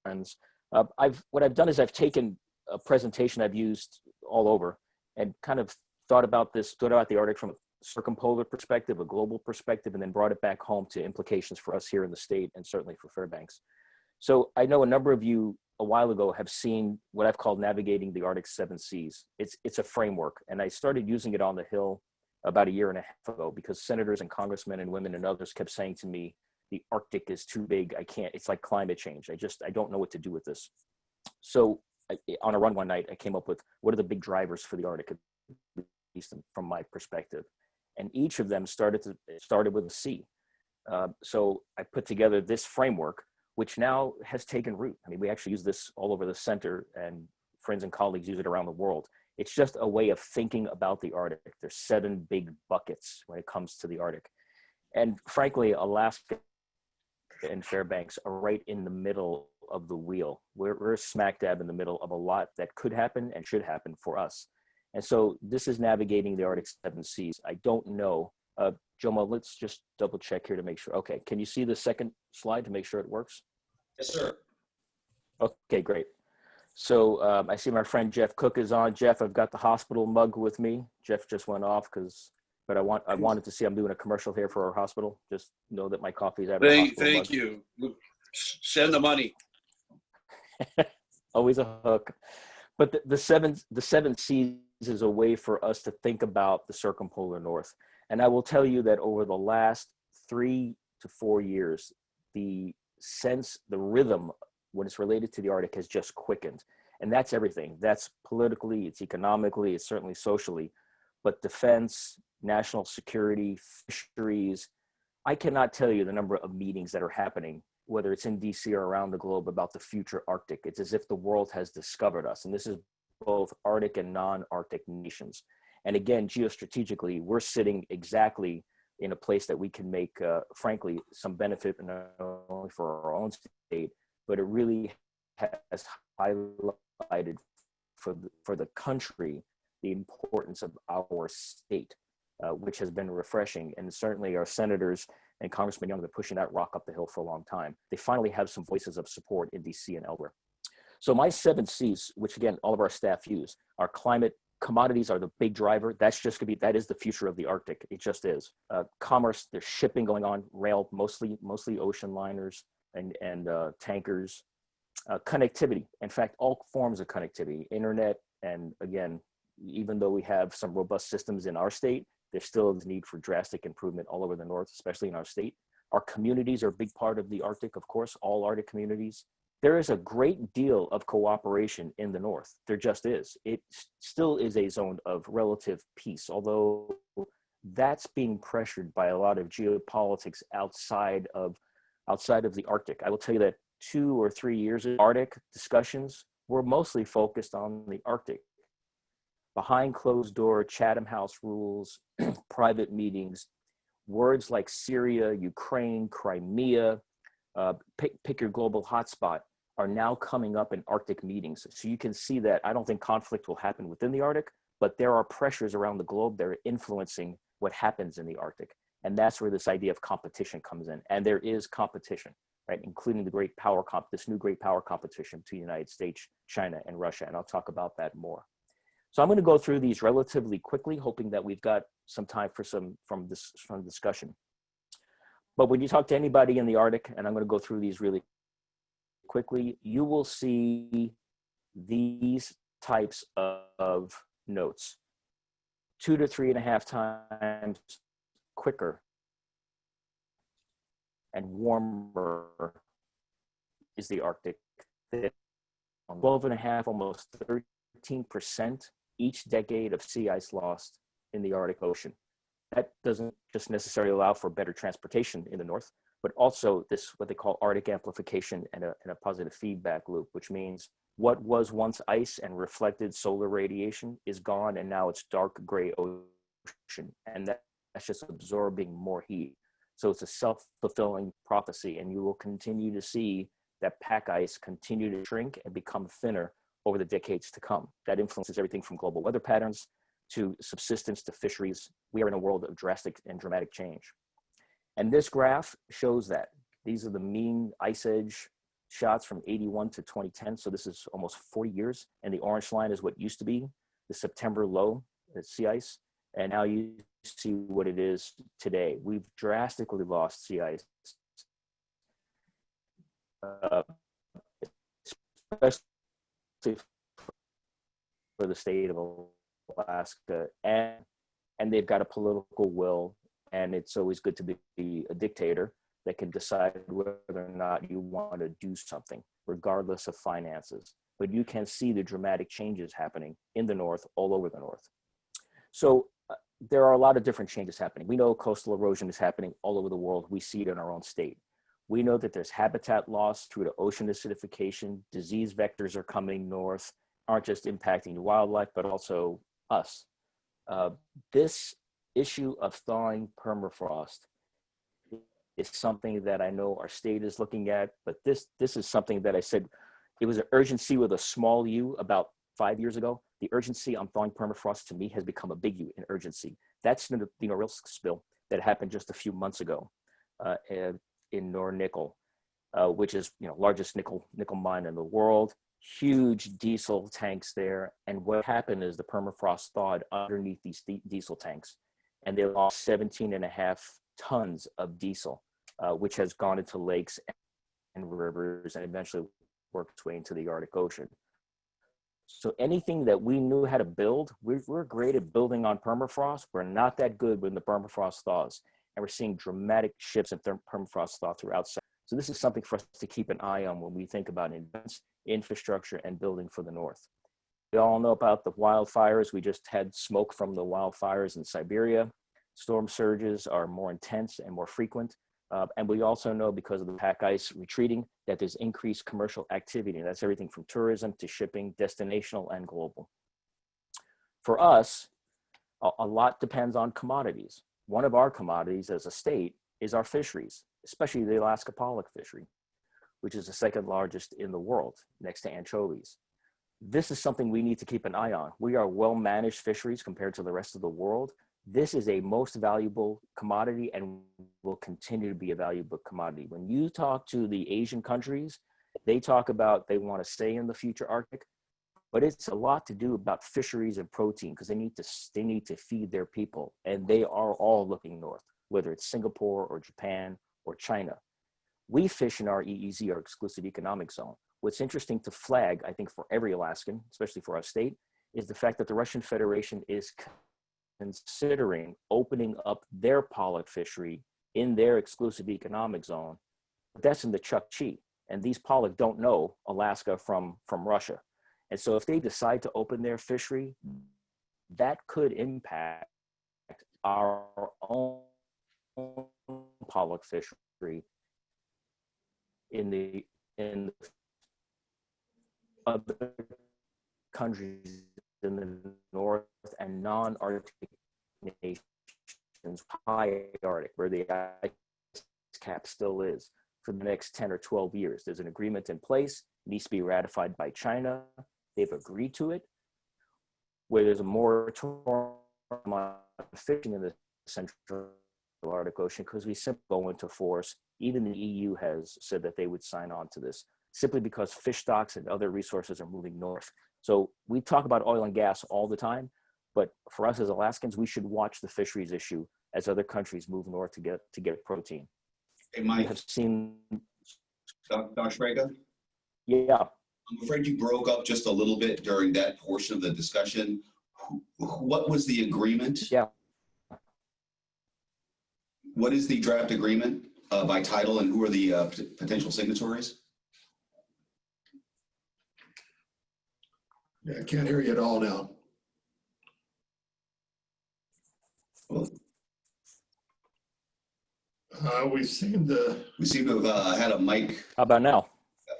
friends. What I've done is I've taken a presentation I've used all over and kind of thought about the Arctic from a circumpolar perspective, a global perspective, and then brought it back home to implications for us here in the state and certainly for Fairbanks. So I know a number of you a while ago have seen what I've called Navigating the Arctic Seven Seas. It's a framework, and I started using it on the Hill about a year and a half ago because senators and congressmen and women and others kept saying to me, the Arctic is too big. I can't, it's like climate change. I don't know what to do with this. So on a run one night, I came up with what are the big drivers for the Arctic, at least from my perspective. And each of them started with a C. So I put together this framework, which now has taken root. I mean, we actually use this all over the center, and friends and colleagues use it around the world. It's just a way of thinking about the Arctic. There's 7 big buckets when it comes to the Arctic. And frankly, Alaska and Fairbanks are right in the middle of the wheel. We're smack dab in the middle of a lot that could happen and should happen for us. And so this is Navigating the Arctic Seven Seas. I don't know. Jomo, let's just double check here to make sure. Okay, can you see the second slide to make sure it works? Yes, sir. Okay, great. So I see my friend Jeff Cook is on. Jeff, I've got the hospital mug with me. Jeff just went off but I wanted to see I'm doing a commercial here for our hospital. Just know that my coffee's out of the hospital Thank you. Send the money. Always a hook. But the seven seas is a way for us to think about the circumpolar north. And I will tell you that over the last 3 to 4 years, the rhythm when it's related to the Arctic has just quickened. And that's everything. That's politically, it's economically, it's certainly socially, but defense, national security, fisheries. I cannot tell you the number of meetings that are happening, whether it's in DC or around the globe, about the future Arctic. It's as if the world has discovered us. And this is both Arctic and non-Arctic nations. And again, geostrategically, we're sitting exactly in a place that we can make, frankly, some benefit not only for our own state, but it really has highlighted for the country the importance of our state, which has been refreshing. And certainly our senators and Congressman Young have been pushing that rock up the hill for a long time. They finally have some voices of support in DC and elsewhere. So my 7 Cs, which again, all of our staff use, are climate. Commodities are the big driver. That is the future of the Arctic. It just is. Commerce, there's shipping going on, rail, mostly ocean liners and tankers. Connectivity, in fact, all forms of connectivity, internet, and again, even though we have some robust systems in our state, there's still a need for drastic improvement all over the north, especially in our state. Our communities are a big part of the Arctic, of course, all Arctic communities. There is a great deal of cooperation in the north. There just is. It still is a zone of relative peace, although that's being pressured by a lot of geopolitics outside of the Arctic. I will tell you that 2 or 3 years of Arctic discussions were mostly focused on the Arctic. Behind closed door, Chatham House rules, private meetings, words like Syria, Ukraine, Crimea, pick your global hotspot, are now coming up in Arctic meetings. So you can see that I don't think conflict will happen within the Arctic, but there are pressures around the globe that are influencing what happens in the Arctic. And that's where this idea of competition comes in. And there is competition, right? Including this new great power competition between the United States, China, and Russia. And I'll talk about that more. So I'm going to go through these relatively quickly, hoping that we've got some time for some from discussion. But when you talk to anybody in the Arctic, and I'm going to go through these really quickly, you will see these types of notes. 2 to 3.5 times quicker and warmer is the Arctic. 12.5, almost 13% each decade of sea ice lost in the Arctic Ocean. That doesn't just necessarily allow for better transportation in the north, but also this, what they call Arctic amplification and a positive feedback loop, which means what was once ice and reflected solar radiation is gone, and now it's dark gray ocean, and that's just absorbing more heat. So it's a self-fulfilling prophecy, and you will continue to see that pack ice continue to shrink and become thinner over the decades to come. That influences everything from global weather patterns to subsistence to fisheries. We are in a world of drastic and dramatic change. And this graph shows that. These are the mean ice edge snapshots from 81 to 2010. So this is almost 40 years. And the orange line is what used to be the September low, the sea ice. And now you see what it is today. We've drastically lost sea ice, especially for the state of Alaska. And they've got a political will, and it's always good to be a dictator that can decide whether or not you want to do something, regardless of finances. But you can see the dramatic changes happening in the North, all over the North. So there are a lot of different changes happening. We know coastal erosion is happening all over the world. We see it in our own state. We know that there's habitat loss through the ocean acidification. Disease vectors are coming north, aren't just impacting wildlife, but also us. This issue of thawing permafrost is something that I know our state is looking at, but this is something that I said, it was an urgency with a small u about 5 years ago. The urgency on thawing permafrost to me has become a big U in urgency. That's the Norilsk spill that happened just a few months ago in Nornickel, which is largest nickel mine in the world. Huge diesel tanks there. And what happened is the permafrost thawed underneath these diesel tanks, and they lost 17.5 tons of diesel, which has gone into lakes and rivers and eventually worked its way into the Arctic Ocean. So anything that we knew how to build, we're great at building on permafrost. We're not that good when the permafrost thaws. And we're seeing dramatic shifts in permafrost thaw throughout. So this is something for us to keep an eye on when we think about investments, infrastructure, and building for the North. We all know about the wildfires. We just had smoke from the wildfires in Siberia. Storm surges are more intense and more frequent. And we also know, because of the pack ice retreating, that there's increased commercial activity. And that's everything from tourism to shipping, destinational and global. For us, a lot depends on commodities. One of our commodities as a state is our fisheries, especially the Alaska pollock fishery, which is the second largest in the world, next to anchovies. This is something we need to keep an eye on. We are well-managed fisheries compared to the rest of the world. This is a most valuable commodity and will continue to be a valuable commodity. When you talk to the Asian countries, they talk about they want to stay in the future Arctic, but it's a lot to do about fisheries and protein, because they need to feed their people, and they are all looking north, whether it's Singapore or Japan or China. We fish in our EEZ, our exclusive economic zone. What's interesting to flag, I think, for every Alaskan, especially for our state, is the fact that the Russian Federation is considering opening up their pollock fishery in their exclusive economic zone. But that's in the Chukchi, and these pollock don't know Alaska from Russia. And so if they decide to open their fishery, that could impact our own pollock fishery in the other countries in the North and non-Arctic nations, high Arctic, where the ice cap still is, for the next 10 or 12 years. There's an agreement in place, needs to be ratified by China. They've agreed to it, where there's a moratorium on fishing in the Central Arctic Ocean, because we simply go into force. Even the EU has said that they would sign on to this, simply because fish stocks and other resources are moving north. So we talk about oil and gas all the time, but for us as Alaskans, we should watch the fisheries issue as other countries move north to get protein. Hey, Mike. We have seen. Dr. Sfraga? Yeah. I'm afraid you broke up just a little bit during that portion of the discussion. What was the agreement? Yeah. What is the draft agreement by title, and who are the potential signatories? Yeah, I can't hear you at all now. Well, We seem to. we seem to have had a mic. How about now?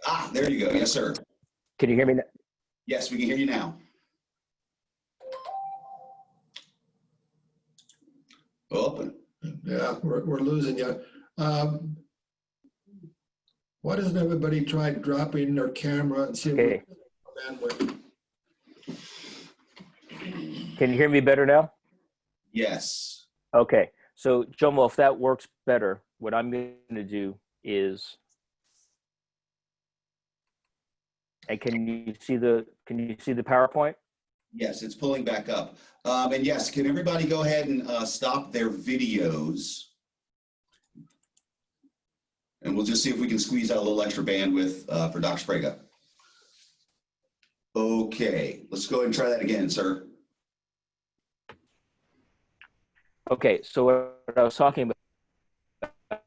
Ah, there you go. Yes, sir. Can you hear me now? Yes, we can hear you now. Open. Yeah, we're losing you. Why doesn't everybody try dropping their camera and see Okay. bandwidth? Can you hear me better now? Yes. Okay. So Jomo, if that works better, what I'm going to do is And can you see the PowerPoint? Yes, it's pulling back up. And yes, can everybody go ahead and stop their videos? And we'll just see if we can squeeze out a little extra bandwidth for Dr. Sfraga. Okay, let's go ahead and try that again, sir. Okay, so what I was talking about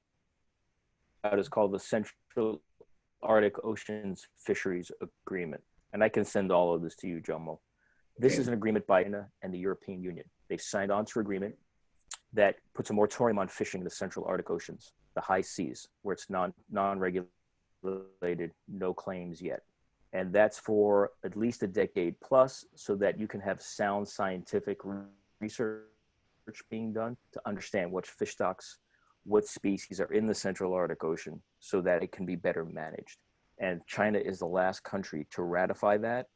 is called the Central Arctic Oceans Fisheries Agreement. And I can send all of this to you, Jomo. This Okay. is an agreement by China and the European Union. They've signed on to an agreement that puts a moratorium on fishing in the Central Arctic Oceans, the high seas, where it's non-regulated, no claims yet. And that's for at least a decade plus, so that you can have sound scientific research being done to understand what fish stocks, what species are in the Central Arctic Ocean, so that it can be better managed. And China is the last country to ratify that.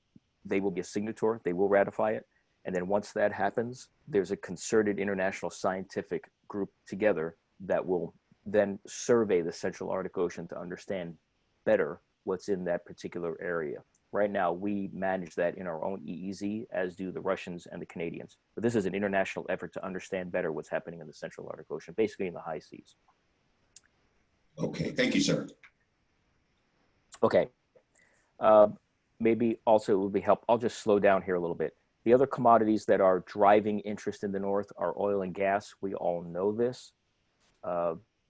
They will be a signatory, they will ratify it. And then once that happens, there's a concerted international scientific group together that will then survey the Central Arctic Ocean to understand better what's in that particular area. Right now, we manage that in our own EEZ, as do the Russians and the Canadians. But this is an international effort to understand better what's happening in the Central Arctic Ocean, basically in the high seas. Okay, thank you, sir. Okay. Maybe also it would be helpful. I'll just slow down here a little bit. The other commodities that are driving interest in the North are oil and gas. We all know this.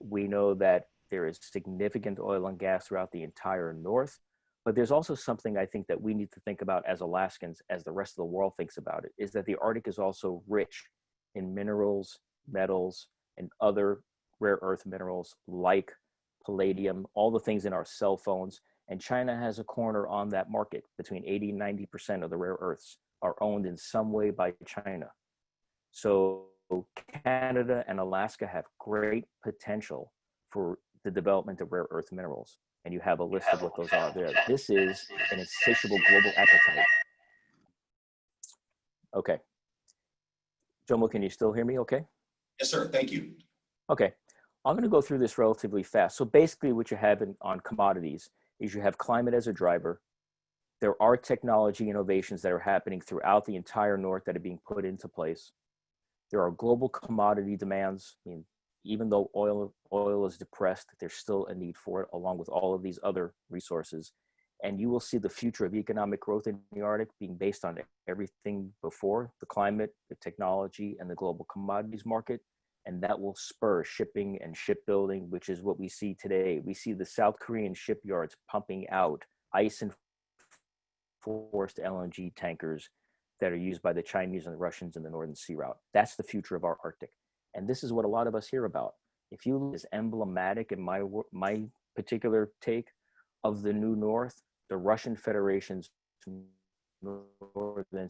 We know that there is significant oil and gas throughout the entire North, but there's also something I think that we need to think about as Alaskans, as the rest of the world thinks about it, is that the Arctic is also rich in minerals, metals, and other rare earth minerals like palladium, all the things in our cell phones. And China has a corner on that market. Between 80 and 90% of the rare earths are owned in some way by China. So Canada and Alaska have great potential for the development of rare earth minerals. And you have a list of what those are there. This is an insatiable global appetite. Okay. Jomo, can you still hear me okay? Yes, sir, thank you. Okay, I'm gonna go through this relatively fast. So basically what you have on commodities is you have climate as a driver. There are technology innovations that are happening throughout the entire North that are being put into place. There are global commodity demands. I mean, even though oil is depressed, there's still a need for it, along with all of these other resources. And you will see the future of economic growth in the Arctic being based on everything before: the climate, the technology, and the global commodities market. And that will spur shipping and shipbuilding, which is what we see today. We see the South Korean shipyards pumping out ice and forced LNG tankers that are used by the Chinese and the Russians in the Northern Sea Route. That's the future of our Arctic. And this is what a lot of us hear about. If you look, is emblematic in my particular take of the new North, the Russian Federation's northern,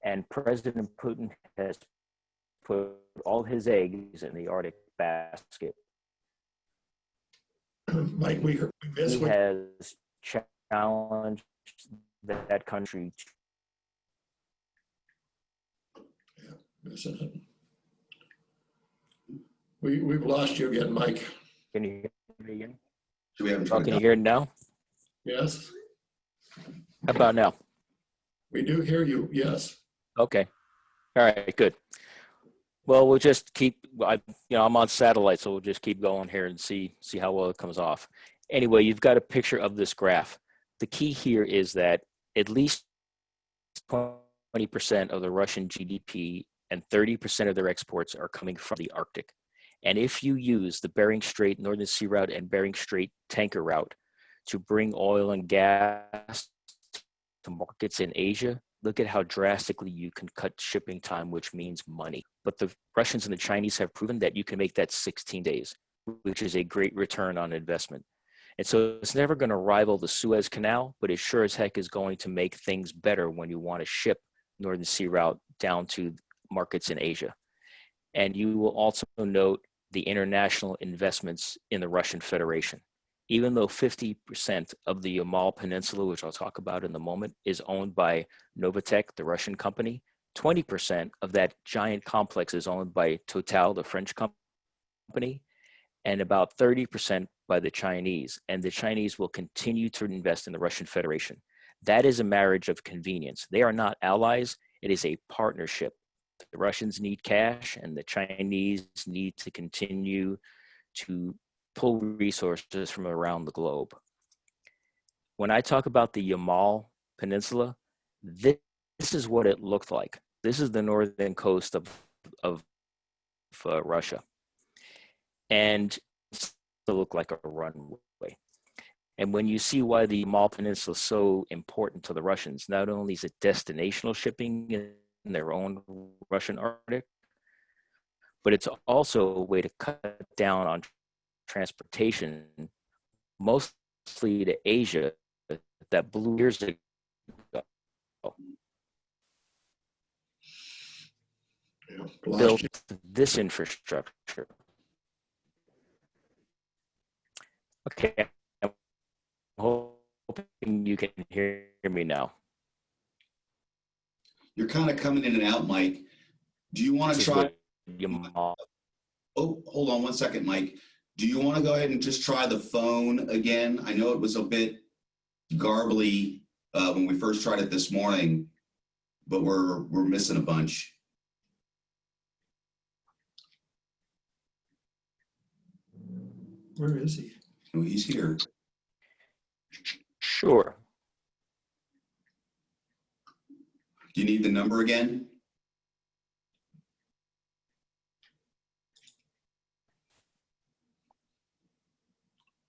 and President Putin has put all his eggs in the Arctic basket. Mike, we missed He has challenged that country. missing it. We've lost you again, Mike. Can you hear me again? Should we have him Oh, turn can it you hear it now? Yes, How about now? we do hear you. Yes. Okay. All right, good. Well, we'll just keep, I'm on satellite, so we'll just keep going here and see how well it comes off. Anyway, you've got a picture of this graph. The key here is that at least 20% of the Russian GDP and 30% of their exports are coming from the Arctic. And if you use the Bering Strait, Northern Sea Route, and Bering Strait tanker route to bring oil and gas to markets in Asia, look at how drastically you can cut shipping time, which means money. But the Russians and the Chinese have proven that you can make that 16 days, which is a great return on investment. And so it's never going to rival the Suez Canal, but it sure as heck is going to make things better when you want to ship Northern Sea Route down to markets in Asia. And you will also note the international investments in the Russian Federation. Even though 50% of the Yamal Peninsula, which I'll talk about in a moment, is owned by Novatek, the Russian company, 20% of that giant complex is owned by Total, the French company, and about 30% by the Chinese. And the Chinese will continue to invest in the Russian Federation. That is a marriage of convenience. They are not allies. It is a partnership. The Russians need cash, and the Chinese need to continue to pull resources from around the globe. When I talk about the Yamal Peninsula, this is what it looked like. This is the northern coast of Russia. And it looked like a runway. And when you see why the Yamal Peninsula is so important to the Russians, not only is it destinational shipping in their own Russian Arctic, but it's also a way to cut down on transportation, mostly to Asia, that blew years ago. Built this infrastructure. Okay, I'm hoping you can hear me now. You're kind of coming in and out, Mike. Do you want to try? Oh, hold on one second, Mike. Do you want to go ahead and just try the phone again? I know it was a bit garbly when we first tried it this morning, but we're missing a bunch. Where is he? Oh, he's here. Sure. Do you need the number again?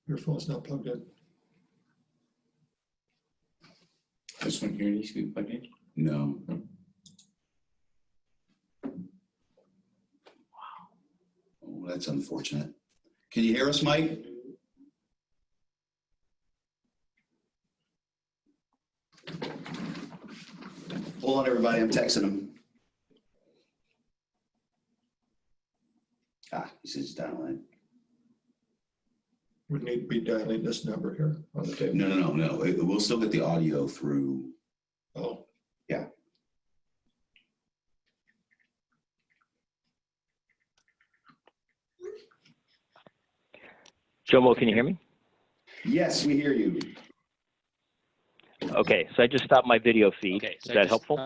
Your phone's not plugged in. This one here needs to be plugged in? No. Wow. Oh, that's unfortunate. Can you hear us, Mike? Hold on, everybody. I'm texting him. Ah, he says dial-in. We need to be dialing this number here on the table. No. We'll still get the audio through. Oh. Yeah. Jomo, can you hear me? Yes, we hear you. Okay, so I just stopped my video feed. Okay, so Is that helpful?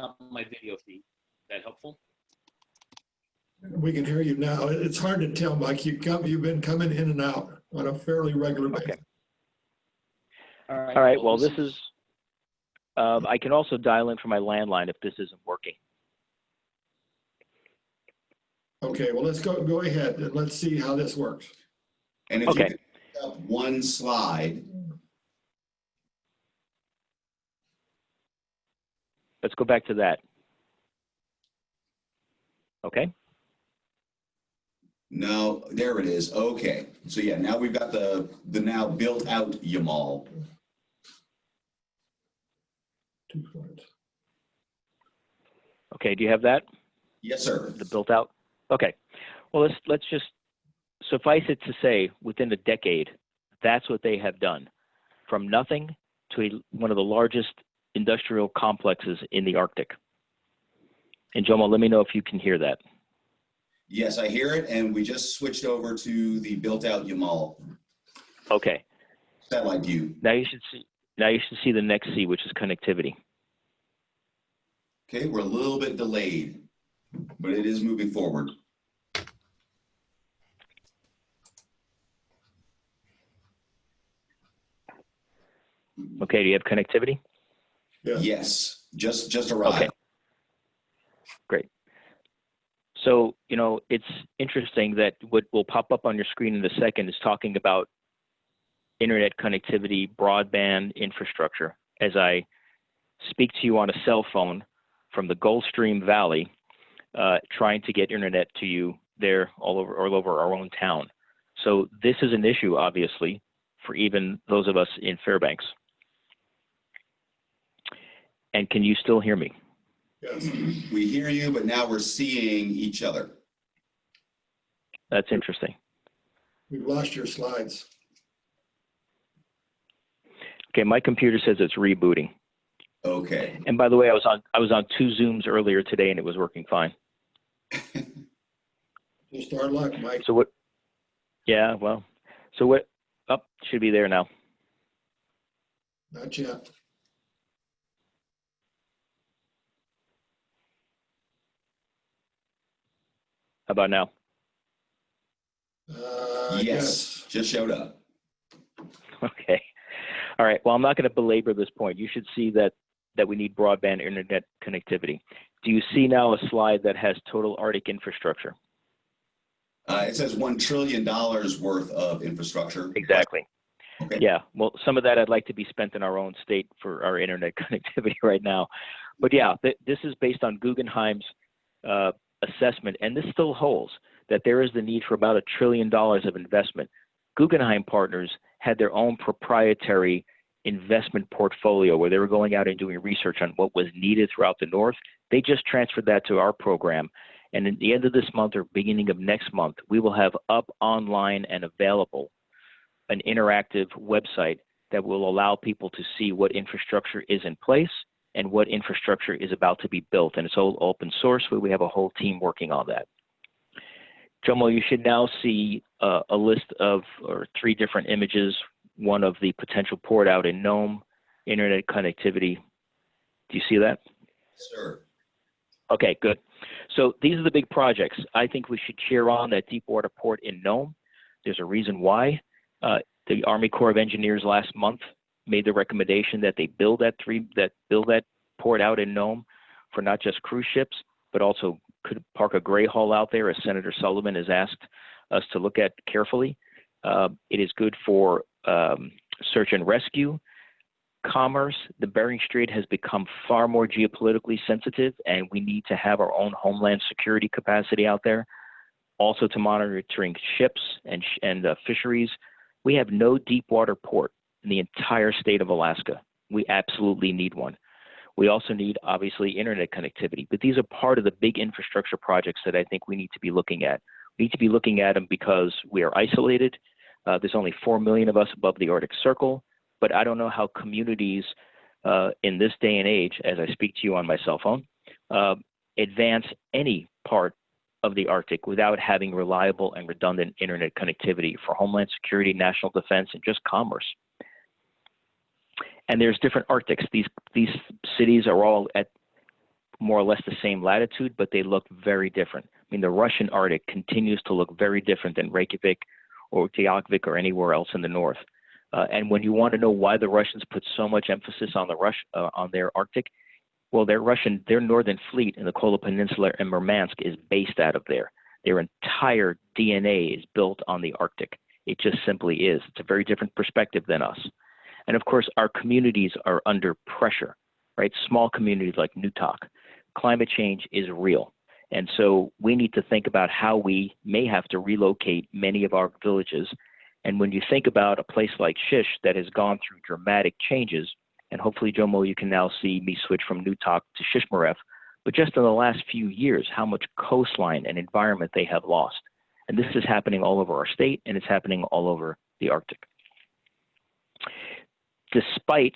We can hear you now. It's hard to tell, Mike. You've been coming in and out on a fairly regular basis. Okay. All right, well, this is, I can also dial in from my landline if this isn't working. Okay, well, let's go ahead and let's see how this works. And if Okay. you could pick up one slide. Let's go back to that. Okay. No, there it is. Okay. So yeah, now we've got the now built out Yamal. 2 slides. Okay, do you have that? Yes, sir. The built out? Okay. Well, let's just suffice it to say within a decade, that's what they have done. From nothing to one of the largest industrial complexes in the Arctic. And Jomo, let me know if you can hear that. Yes, I hear it. And we just switched over to the built out Yamal. Okay. Satellite view. Now you should see the next C, which is connectivity. Okay, we're a little bit delayed, but it is moving forward. Okay, do you have connectivity? Yeah. Yes, just arrived. Okay. Great. So, you know, it's interesting that what will pop up on your screen in a second is talking about internet connectivity, broadband infrastructure. As I speak to you on a cell phone from the Gulf Stream Valley, trying to get internet to you there all over our own town. So this is an issue, obviously, for even those of us in Fairbanks. And can you still hear me? Yes. We hear you, but now we're seeing each other. That's interesting. We've lost your slides. Okay, my computer says it's rebooting. Okay. And by the way, I was on 2 Zooms earlier today and it was working fine. Just our luck, Mike. So Yeah, well, so what, up, should be there now. Not yet. How about now? Yes, just showed up. Okay. All right. Well, I'm not going to belabor this point. You should see that we need broadband internet connectivity. Do you see now a slide that has total Arctic infrastructure? It says $1 trillion worth of infrastructure. Exactly. Okay. Yeah. Well, some of that I'd like to be spent in our own state for our internet connectivity right now. But yeah, this is based on Guggenheim's assessment, and this still holds, that there is the need for about $1 trillion of investment. Guggenheim Partners had their own proprietary investment portfolio where they were going out and doing research on what was needed throughout the North. They just transferred that to our program. And at the end of this month or beginning of next month, we will have up online and available an interactive website that will allow people to see what infrastructure is in place and what infrastructure is about to be built. And it's all open source, where we have a whole team working on that. Jomo, you should now see a list of, or 3 different images, one of the potential port out in Nome, internet connectivity. Do you see that? Sure. Okay, good. So these are the big projects. I think we should cheer on that deepwater port in Nome. There's a reason why. The Army Corps of Engineers last month made the recommendation that they build that port out in Nome for not just cruise ships, but also could park a gray hull out there, as Senator Sullivan has asked us to look at carefully. It is good for search and rescue, commerce. The Bering Strait has become far more geopolitically sensitive, and we need to have our own homeland security capacity out there. Also to monitoring ships and fisheries. We have no deep water port in the entire state of Alaska. We absolutely need one. We also need, obviously, internet connectivity, but these are part of the big infrastructure projects that I think we need to be looking at. We need to be looking at them because we are isolated. There's only 4 million of us above the Arctic Circle, but I don't know how communities in this day and age, as I speak to you on my cell phone, advance any part of the Arctic without having reliable and redundant internet connectivity for homeland security, national defense, and just commerce. And there's different Arctics. These cities are all at more or less the same latitude, but they look very different. I mean, the Russian Arctic continues to look very different than Reykjavik or Reykjavik or anywhere else in the north. And when you want to know why the Russians put so much emphasis on on their Arctic, well, their northern fleet in the Kola Peninsula and Murmansk is based out of there. Their entire DNA is built on the Arctic. It just simply is. It's a very different perspective than us. And of course, our communities are under pressure, right? Small communities like Newtok. Climate change is real. And so we need to think about how we may have to relocate many of our villages. And when you think about a place like Shish that has gone through dramatic changes, and hopefully, Jomo, you can now see me switch from Newtok to Shishmaref, but just in the last few years, how much coastline and environment they have lost. And this is happening all over our state, and it's happening all over the Arctic. Despite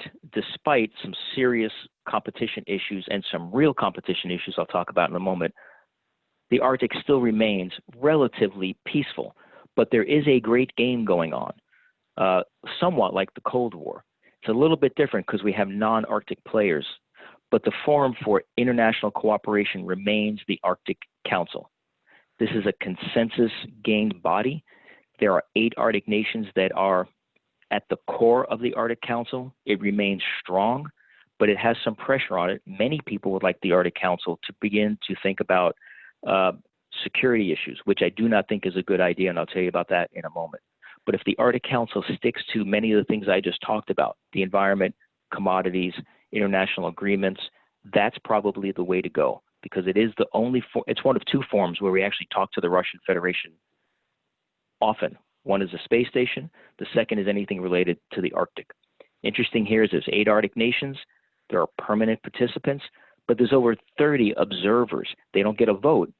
some serious competition issues and some real competition issues I'll talk about in a moment, the Arctic still remains relatively peaceful, but there is a great game going on, somewhat like the Cold War. It's a little bit different because we have non-Arctic players, but the forum for international cooperation remains the Arctic Council. This is a consensus-gained body. There are 8 Arctic nations that are at the core of the Arctic Council. It remains strong, but it has some pressure on it. Many people would like the Arctic Council to begin to think about security issues, which I do not think is a good idea, and I'll tell you about that in a moment. But if the Arctic Council sticks to many of the things I just talked about, the environment, commodities, international agreements, that's probably the way to go, because it is the only, it's one of 2 forums where we actually talk to the Russian Federation often. One is a space station. The second is anything related to the Arctic. Interesting here is there's 8 Arctic nations. There are permanent participants, but there's over 30 observers. They don't get a vote,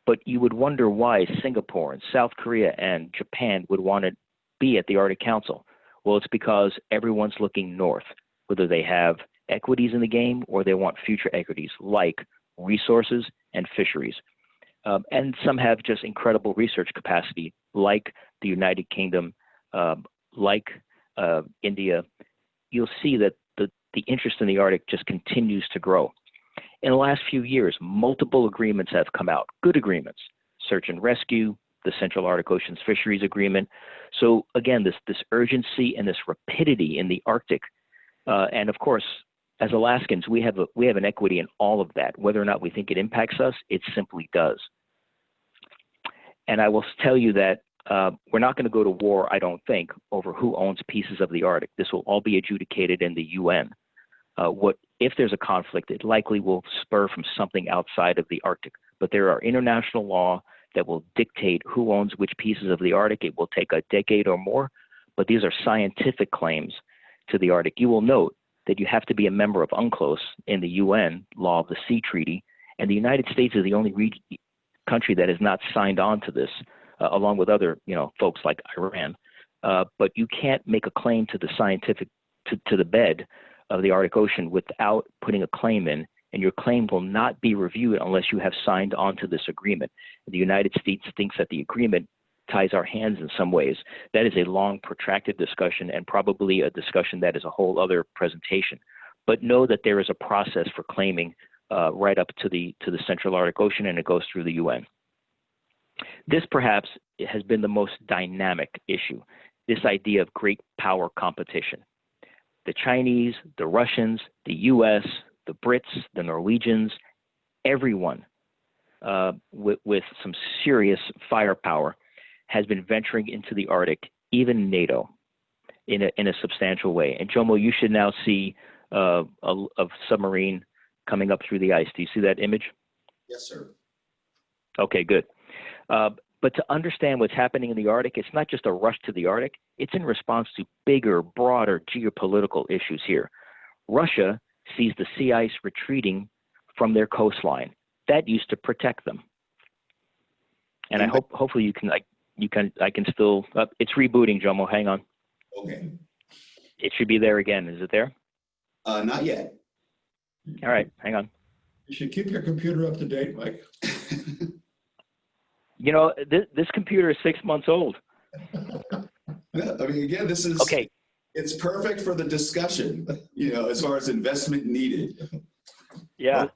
but you would wonder why Singapore and South Korea and Japan would want to be at the Arctic Council. Well, it's because everyone's looking north, whether they have equities in the game or they want future equities like resources and fisheries. And some have just incredible research capacity, like the United Kingdom, like India. You'll see that the interest in the Arctic just continues to grow. In the last few years, multiple agreements have come out, good agreements, search and rescue, the Central Arctic Ocean's Fisheries Agreement. So again, this urgency and this rapidity in the Arctic, and of course, as Alaskans, we have an equity in all of that. Whether or not we think it impacts us, it simply does. And I will tell you that we're not going to go to war, I don't think, over who owns pieces of the Arctic. This will all be adjudicated in the UN. If there's a conflict, it likely will spur from something outside of the Arctic. But there are international law that will dictate who owns which pieces of the Arctic. It will take a decade or more, but these are scientific claims to the Arctic. You will note that you have to be a member of UNCLOS in the UN Law of the Sea Treaty, and the United States is the only country that has not signed on to this, along with other folks like Iran. But you can't make a claim to the scientific to the bed of the Arctic Ocean without putting a claim in, and your claim will not be reviewed unless you have signed on to this agreement. The United States thinks that the agreement ties our hands in some ways. That is a long, protracted discussion, and probably a discussion that is a whole other presentation. But know that there is a process for claiming right up to the Central Arctic Ocean, and it goes through the UN. This perhaps has been the most dynamic issue, this idea of great power competition. The Chinese, the Russians, the US, the Brits, the Norwegians, everyone with some serious firepower has been venturing into the Arctic, even NATO, in a substantial way. And Jomo, you should now see a submarine coming up through the ice. Do you see that image? Yes, sir. Okay, good. But to understand what's happening in the Arctic, it's not just a rush to the Arctic. It's in response to bigger, broader geopolitical issues here. Russia sees the sea ice retreating from their coastline. That used to protect them. And I hopefully I can still. It's rebooting, Jomo. Hang on. Okay. It should be there again. Is it there? Not yet. All right. Hang on. You should keep your computer up to date, Mike. This computer is 6 months old. I mean, again, this is okay. It's perfect for the discussion, as far as investment needed. Yeah.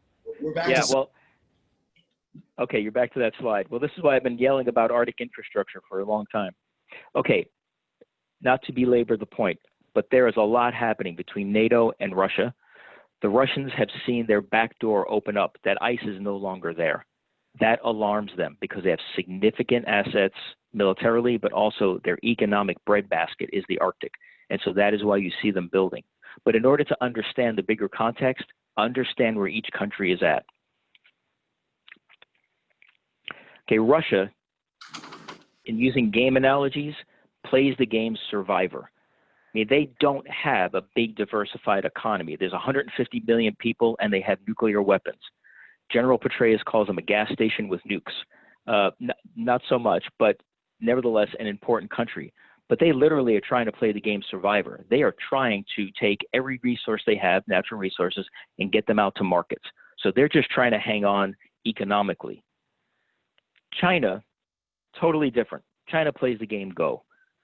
We're back yeah. to Well. Okay, you're back to that slide. Well, this is why I've been yelling about Arctic infrastructure for a long time. Okay, not to belabor the point, but there is a lot happening between NATO and Russia. The Russians have seen their back door open up, that ice is no longer there. That alarms them because they have significant assets militarily, but also their economic breadbasket is the Arctic. And so that is why you see them building. But in order to understand the bigger context, understand where each country is at. Okay, Russia, in using game analogies, plays the game survivor. I mean, they don't have a big diversified economy. There's 150 million people and they have nuclear weapons. General Petraeus calls them a gas station with nukes. Not so much, but nevertheless an important country. But they literally are trying to play the game survivor. They are trying to take every resource they have, natural resources, and get them out to markets. So they're just trying to hang on economically. China, totally different. China plays the game go.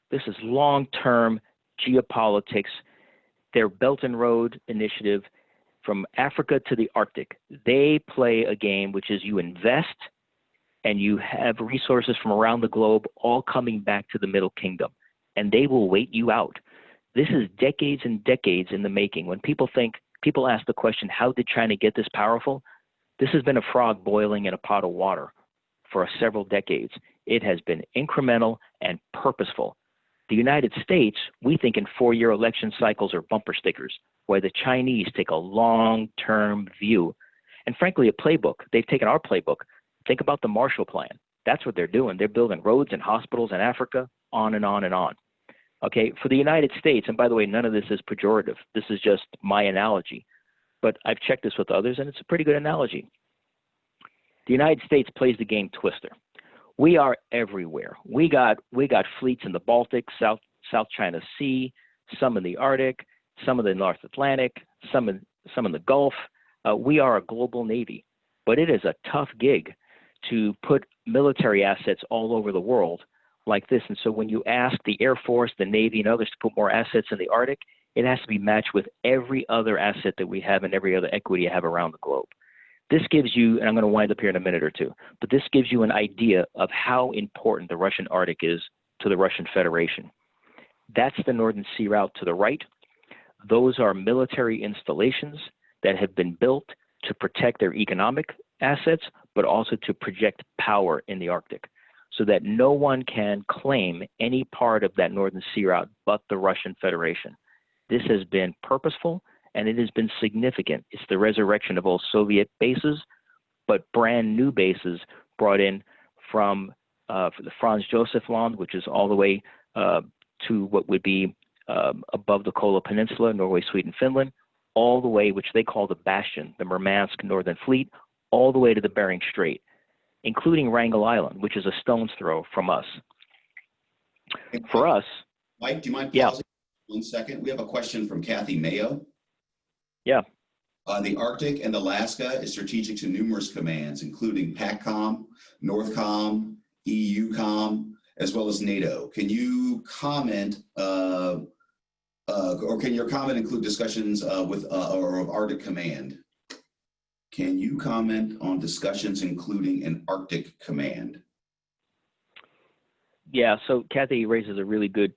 This is long-term geopolitics. Their Belt and Road Initiative from Africa to the Arctic, they play a game which is you invest and you have resources from around the globe all coming back to the Middle Kingdom, and they will wait you out. This is decades and decades in the making. When people ask the question, how did China get this powerful? This has been a frog boiling in a pot of water for several decades. It has been incremental and purposeful. The United States, we think in 4-year election cycles are bumper stickers, where the Chinese take a long-term view. And frankly, a playbook. They've taken our playbook. Think about the Marshall Plan. That's what they're doing. They're building roads and hospitals in Africa, on and on and on. Okay, for the United States, and by the way, none of this is pejorative. This is just my analogy. But I've checked this with others, and it's a pretty good analogy. The United States plays the game twister. We are everywhere. We got fleets in the Baltic, South China Sea, some in the Arctic, some in the North Atlantic, some in the Gulf. We are a global navy, but it is a tough gig to put military assets all over the world like this. And so when you ask the Air Force, the Navy, and others to put more assets in the Arctic, it has to be matched with every other asset that we have and every other equity I have around the globe. This gives you, and I'm going to wind up here in a minute or two, but this gives you an idea of how important the Russian Arctic is to the Russian Federation. That's the Northern Sea Route to the right. Those are military installations that have been built to protect their economic assets, but also to project power in the Arctic, so that no one can claim any part of that Northern Sea Route but the Russian Federation. This has been purposeful, and it has been significant. It's the resurrection of old Soviet bases, but brand new bases brought in from the Franz Josef Land, which is all the way to what would be above the Kola Peninsula, Norway, Sweden, Finland, all the way, which they call the Bastion, the Murmansk Northern Fleet, all the way to the Bering Strait, including Wrangel Island, which is a stone's throw from us. For us, Mike, do you mind yeah. pausing 1 second? We have a question from Kathy Mayo. Yeah. The Arctic and Alaska is strategic to numerous commands, including PACCOM, NORTHCOM, EUCOM, as well as NATO. Can you comment, or can your comment include discussions with or of Arctic Command? Can you comment on discussions including an Arctic Command? Yeah, so Kathy raises a really good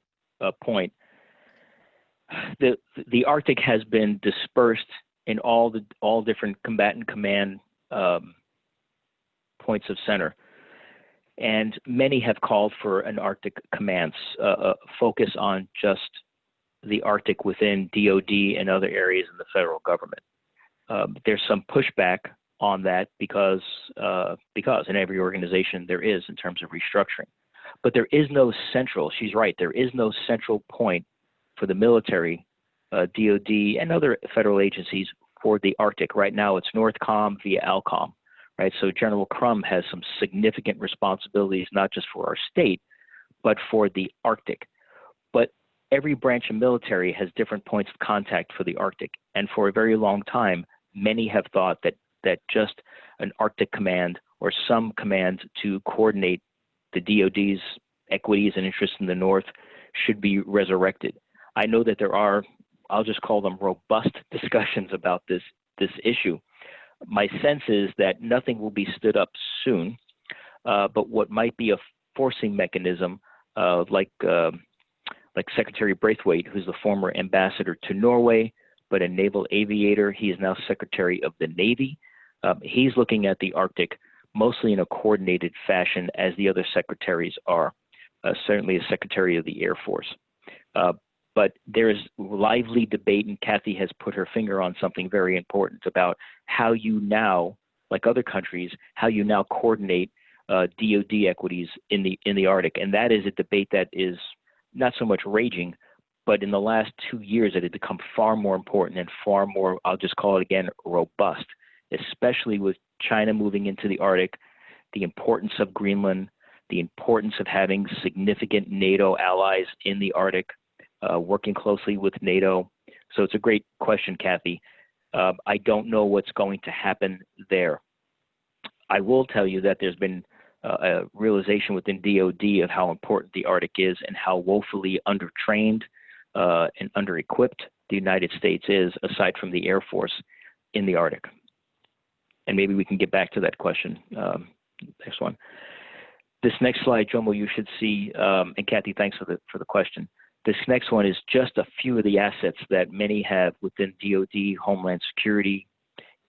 point. The Arctic has been dispersed in all different combatant command points of center, and many have called for an Arctic command focus on just the Arctic within DoD and other areas in the federal government. There's some pushback on that because in every organization there is in terms of restructuring, but there is no central. She's right. There is no central point for the military, DoD, and other federal agencies for the Arctic. Right now, it's NORTHCOM via ALCOM, right? So General Crum has some significant responsibilities, not just for our state, but for the Arctic. But every branch of military has different points of contact for the Arctic. And for a very long time, many have thought that just an Arctic command or some command to coordinate the DoD's equities and interests in the North should be resurrected. I know that there are, I'll just call them robust discussions about this issue. My sense is that nothing will be stood up soon, but what might be a forcing mechanism, like Secretary Braithwaite, who's the former ambassador to Norway, but a naval aviator. He is now Secretary of the Navy. He's looking at the Arctic mostly in a coordinated fashion, as the other secretaries are, certainly as Secretary of the Air Force. But there is lively debate, and Kathy has put her finger on something very important about how you now, like other countries, how you now coordinate DoD equities in the Arctic. And that is a debate that is not so much raging, but in the last 2 years it had become far more important and far more, I'll just call it again, robust, especially with China moving into the Arctic, the importance of Greenland, the importance of having significant NATO allies in the Arctic, working closely with NATO. So it's a great question, Kathy. I don't know what's going to happen there. I will tell you that there's been a realization within DoD of how important the Arctic is and how woefully undertrained and under-equipped the United States is, aside from the Air Force, in the Arctic. And maybe we can get back to that question. Next one. This next slide, Jomo, you should see, and Kathy, thanks for the question. This next one is just a few of the assets that many have within DoD, Homeland Security,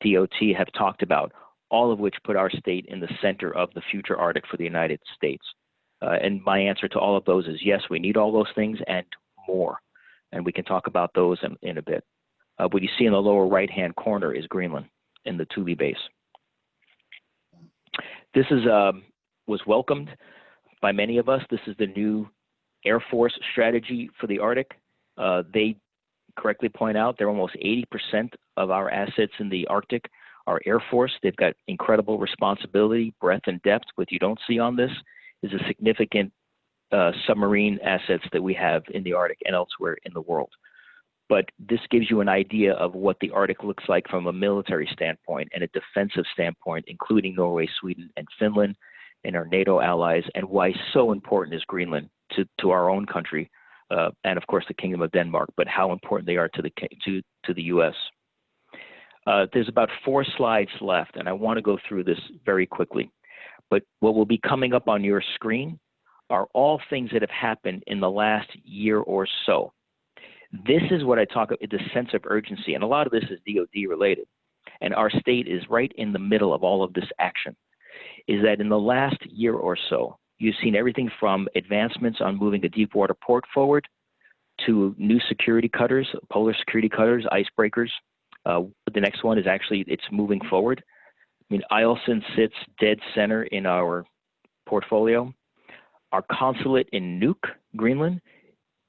DOT have talked about, all of which put our state in the center of the future Arctic for the United States. And my answer to all of those is yes, we need all those things and more. And we can talk about those in a bit. What you see in the lower right-hand corner is Greenland in the Thule base. This is was welcomed by many of us. This is the new Air Force strategy for the Arctic. They correctly point out they're almost 80% of our assets in the Arctic are Air Force. They've got incredible responsibility, breadth, and depth. What you don't see on this is a significant submarine assets that we have in the Arctic and elsewhere in the world. but this gives you an idea of what the Arctic looks like from a military standpoint and a defensive standpoint, including Norway, Sweden, and Finland, and our NATO allies, and why so important is Greenland to our own country, and of course the Kingdom of Denmark, but how important they are to the U.S. There's about 4 slides left, and I want to go through this very quickly. But what will be coming up on your screen are all things that have happened in the last year or so. This is what I talk about, the sense of urgency, and a lot of this is DoD related. And our state is right in the middle of all of this action, is that in the last year or so, you've seen everything from advancements on moving a deep water port forward to new security cutters, polar security cutters, icebreakers. The next one is actually, it's moving forward. I mean, Eielson sits dead center in our portfolio. Our consulate in Nuuk, Greenland,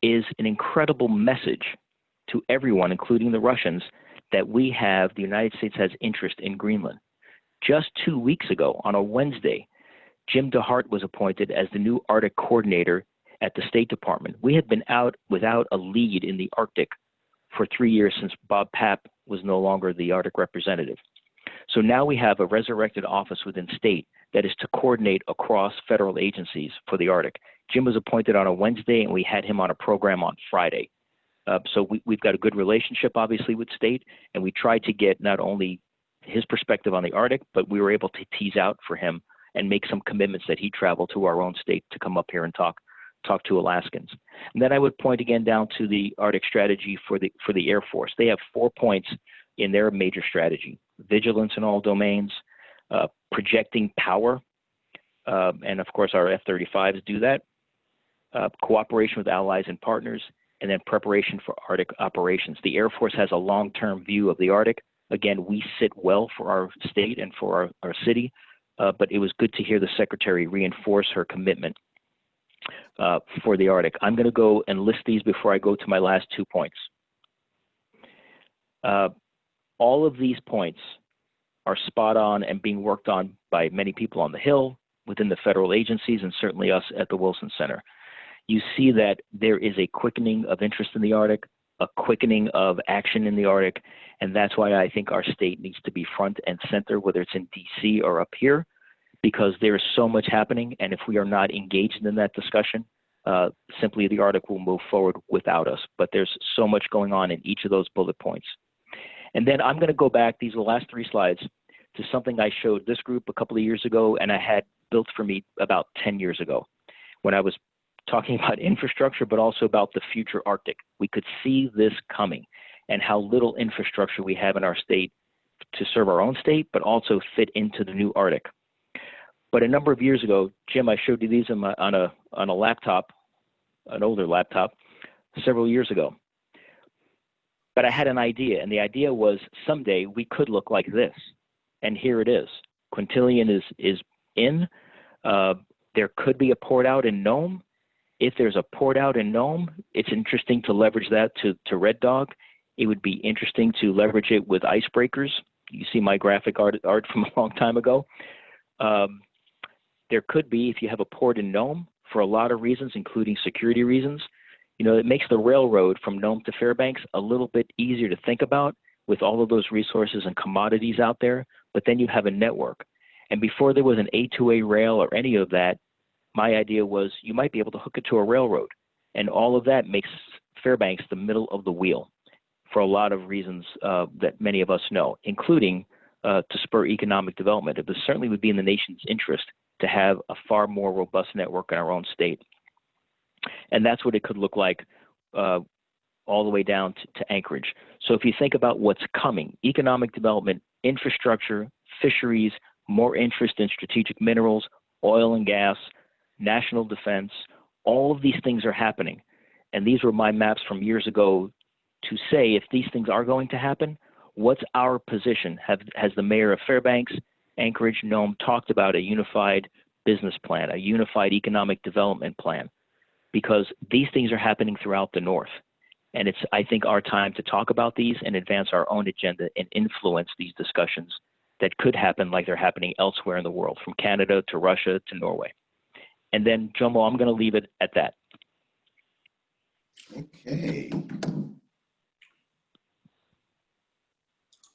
is an incredible message to everyone, including the Russians, that we have, the United States has interest in Greenland. Just 2 weeks ago, on a Wednesday, Jim DeHart was appointed as the new Arctic coordinator at the State Department. We had been out without a lead in the Arctic for 3 years since Bob Papp was no longer the Arctic representative. So now we have a resurrected office within state that is to coordinate across federal agencies for the Arctic. Jim was appointed on a Wednesday, and we had him on a program on Friday. So we've got a good relationship, obviously, with state, and we tried to get not only his perspective on the Arctic, but we were able to tease out for him and make some commitments that he traveled to our own state to come up here and talk to Alaskans. And then I would point again down to the Arctic strategy for the Air Force. They have 4 points in their major strategy: vigilance in all domains, projecting power, and of course our F-35s do that, cooperation with allies and partners, and then preparation for Arctic operations. The Air Force has a long-term view of the Arctic. Again, we sit well for our state and for our city, but it was good to hear the Secretary reinforce her commitment for the Arctic. I'm going to go and list these before I go to my last 2 points. All of these points are spot on and being worked on by many people on the Hill, within the federal agencies, and certainly us at the Wilson Center. You see that there is a quickening of interest in the Arctic, a quickening of action in the Arctic, and that's why I think our state needs to be front and center, whether it's in DC or up here, because there is so much happening, and if we are not engaged in that discussion, simply the Arctic will move forward without us. But there's so much going on in each of those bullet points. And then I'm going to go back, these are the last 3 slides, to something I showed this group a couple of years ago, and I had built for me about 10 years ago, when I was talking about infrastructure, but also about the future Arctic. We could see this coming and how little infrastructure we have in our state to serve our own state, but also fit into the new Arctic. But a number of years ago, Jim, I showed you these on a laptop, an older laptop, several years ago. But I had an idea, and the idea was someday we could look like this. And here it is. Quintillion is in. There could be a port out in Nome. If there's a port out in Nome, it's interesting to leverage that to Red Dog. It would be interesting to leverage it with icebreakers. You see my graphic art from a long time ago. There could be, if you have a port in Nome, for a lot of reasons, including security reasons, it makes the railroad from Nome to Fairbanks a little bit easier to think about with all of those resources and commodities out there, but then you have a network. And before there was an A2A rail or any of that, my idea was you might be able to hook it to a railroad. And all of that makes Fairbanks the middle of the wheel for a lot of reasons that many of us know, including to spur economic development. It certainly would be in the nation's interest to have a far more robust network in our own state. And that's what it could look like all the way down to Anchorage. So if you think about what's coming, economic development, infrastructure, fisheries, more interest in strategic minerals, oil and gas, national defense, all of these things are happening. And these were my maps from years ago to say, if these things are going to happen, what's our position? Has the mayor of Fairbanks, Anchorage, Nome talked about a unified business plan, a unified economic development plan? Because these things are happening throughout the North. And it's, I think, our time to talk about these and advance our own agenda and influence these discussions that could happen like they're happening elsewhere in the world, from Canada to Russia to Norway. And then, Jomo, I'm going to leave it at that. Okay.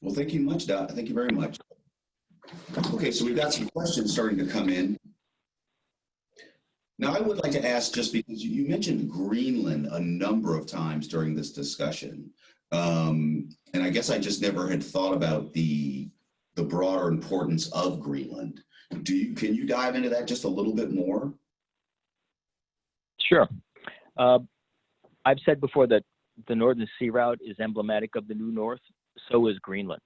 Well, thank you much, Doc. Thank you very much. Okay, so we've got some questions starting to come in. Now, I would like to ask, just because you mentioned Greenland a number of times during this discussion, and I guess I just never had thought about the broader importance of Greenland. Can you dive into that just a little bit more? Sure. I've said before that the Northern Sea Route is emblematic of the New North. So is Greenland.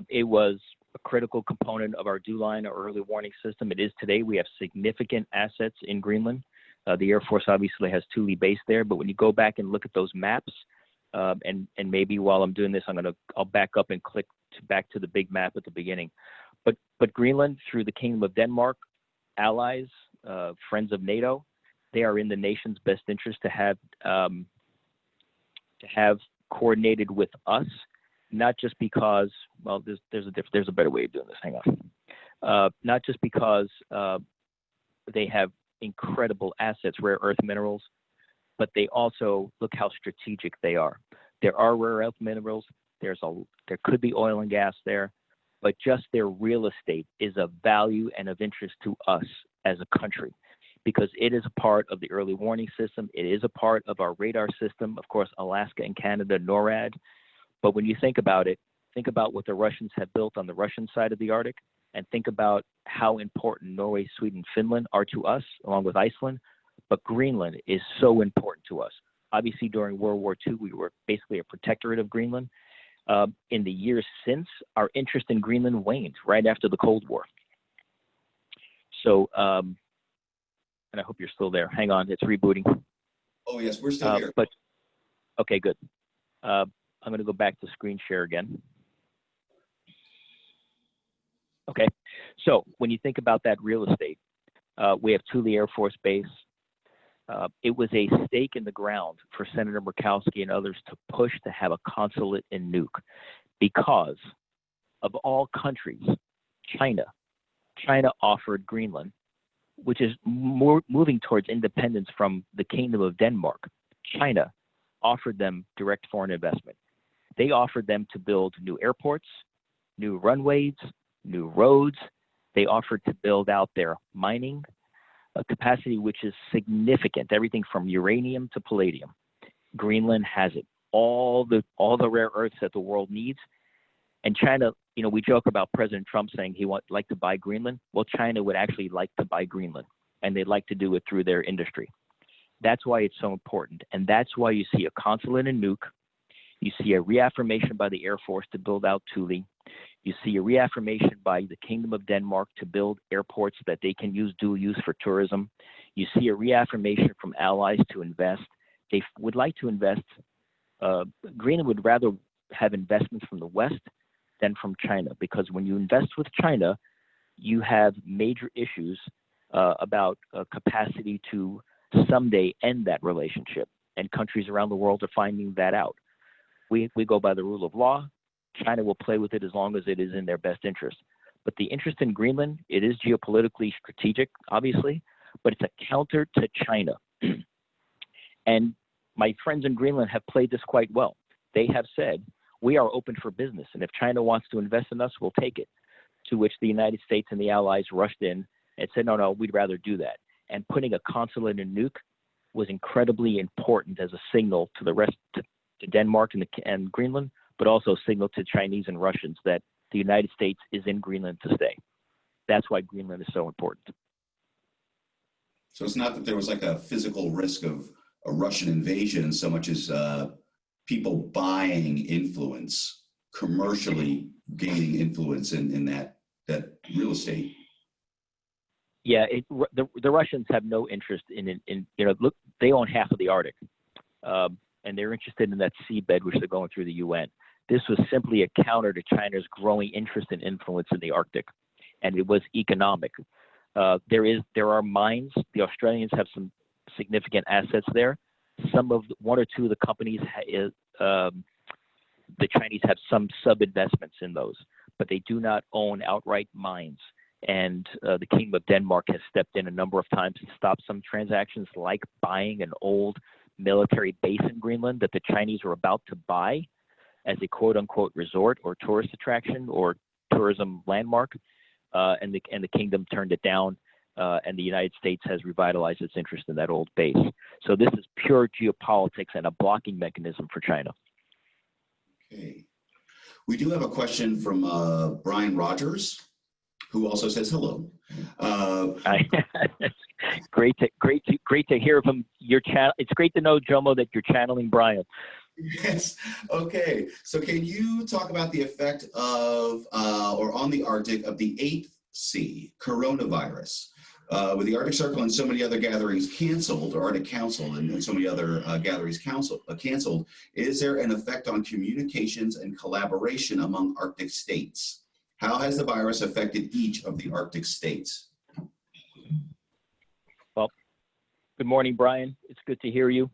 It was a critical component of our DEW line, our early warning system. It is today. We have significant assets in Greenland. The Air Force obviously has Thule based there, but when you go back and look at those maps, and maybe while I'm doing this, I'll back up and click back to the big map at the beginning. But Greenland, through the Kingdom of Denmark, allies, friends of NATO, they are in the nation's best interest to have coordinated with us. Not just because, well, there's a better way of doing this. Hang on. Not just because they have incredible assets, rare earth minerals, but they also look how strategic they are. There are rare earth minerals. There could be oil and gas there, but just their real estate is of value and of interest to us as a country, because it is a part of the early warning system. It is a part of our radar system. Of course, Alaska and Canada, NORAD. But when you think about it, think about what the Russians have built on the Russian side of the Arctic, and think about how important Norway, Sweden, Finland are to us, along with Iceland. But Greenland is so important to us. Obviously, during World War II, we were basically a protectorate of Greenland. In the years since, our interest in Greenland waned right after the Cold War. So, and I hope you're still there. Hang on, it's rebooting. Oh, yes, we're still here. But okay, good. I'm going to go back to screen share again. Okay, so when you think about that real estate, we have Thule Air Force Base. It was a stake in the ground for Senator Murkowski and others to push to have a consulate in Nuuk, because of all countries, China offered Greenland, which is moving towards independence from the Kingdom of Denmark. China offered them direct foreign investment. They offered them to build new airports, new runways, new roads. They offered to build out their mining capacity, which is significant, everything from uranium to palladium. Greenland has it, all the rare earths that the world needs. And China, we joke about President Trump saying he would like to buy Greenland. Well, China would actually like to buy Greenland, and they'd like to do it through their industry. That's why it's so important. And that's why you see a consulate in Nuuk. You see a reaffirmation by the Air Force to build out Thule. You see a reaffirmation by the Kingdom of Denmark to build airports that they can use dual use for tourism. You see a reaffirmation from allies to invest. They would like to invest. Greenland would rather have investments from the West than from China, because when you invest with China, you have major issues about capacity to someday end that relationship. And countries around the world are finding that out. We go by the rule of law. China will play with it as long as it is in their best interest. But the interest in Greenland, it is geopolitically strategic, obviously, but it's a counter to China. And my friends in Greenland have played this quite well. They have said, we are open for business, and if China wants to invest in us, we'll take it. To which the United States and the allies rushed in and said, no, we'd rather do that. And putting a consulate in Nuuk was incredibly important as a signal to the rest, to Denmark and Greenland, but also a signal to Chinese and Russians that the United States is in Greenland to stay. That's why Greenland is so important. So it's not that there was like a physical risk of a Russian invasion so much as people buying influence, commercially gaining influence in that real estate. Yeah, the Russians have no interest in look, they own half of the Arctic, and they're interested in that seabed which they're going through the UN. This was simply a counter to China's growing interest and influence in the Arctic, and it was economic. There are mines. The Australians have some significant assets there. One or two of the companies, the Chinese have some sub-investments in those, but they do not own outright mines. And the Kingdom of Denmark has stepped in a number of times to stop some transactions, like buying an old military base in Greenland that the Chinese were about to buy. as a quote unquote resort or tourist attraction or tourism landmark, and the kingdom turned it down, and the United States has revitalized its interest in that old base. So this is pure geopolitics and a blocking mechanism for China. Okay. We do have a question from Brian Rogers, who also says hello. Great to hear from your channel. It's great to know, Jomo, that you're channeling Brian. Yes. Okay. So can you talk about the effect of, or on the Arctic, of the 8th sea, coronavirus? With the Arctic Circle and so many other gatherings canceled, or Arctic Council and so many other gatherings canceled, is there an effect on communications and collaboration among Arctic states? How has the virus affected each of the Arctic states? Well, good morning, Brian. It's good to hear you,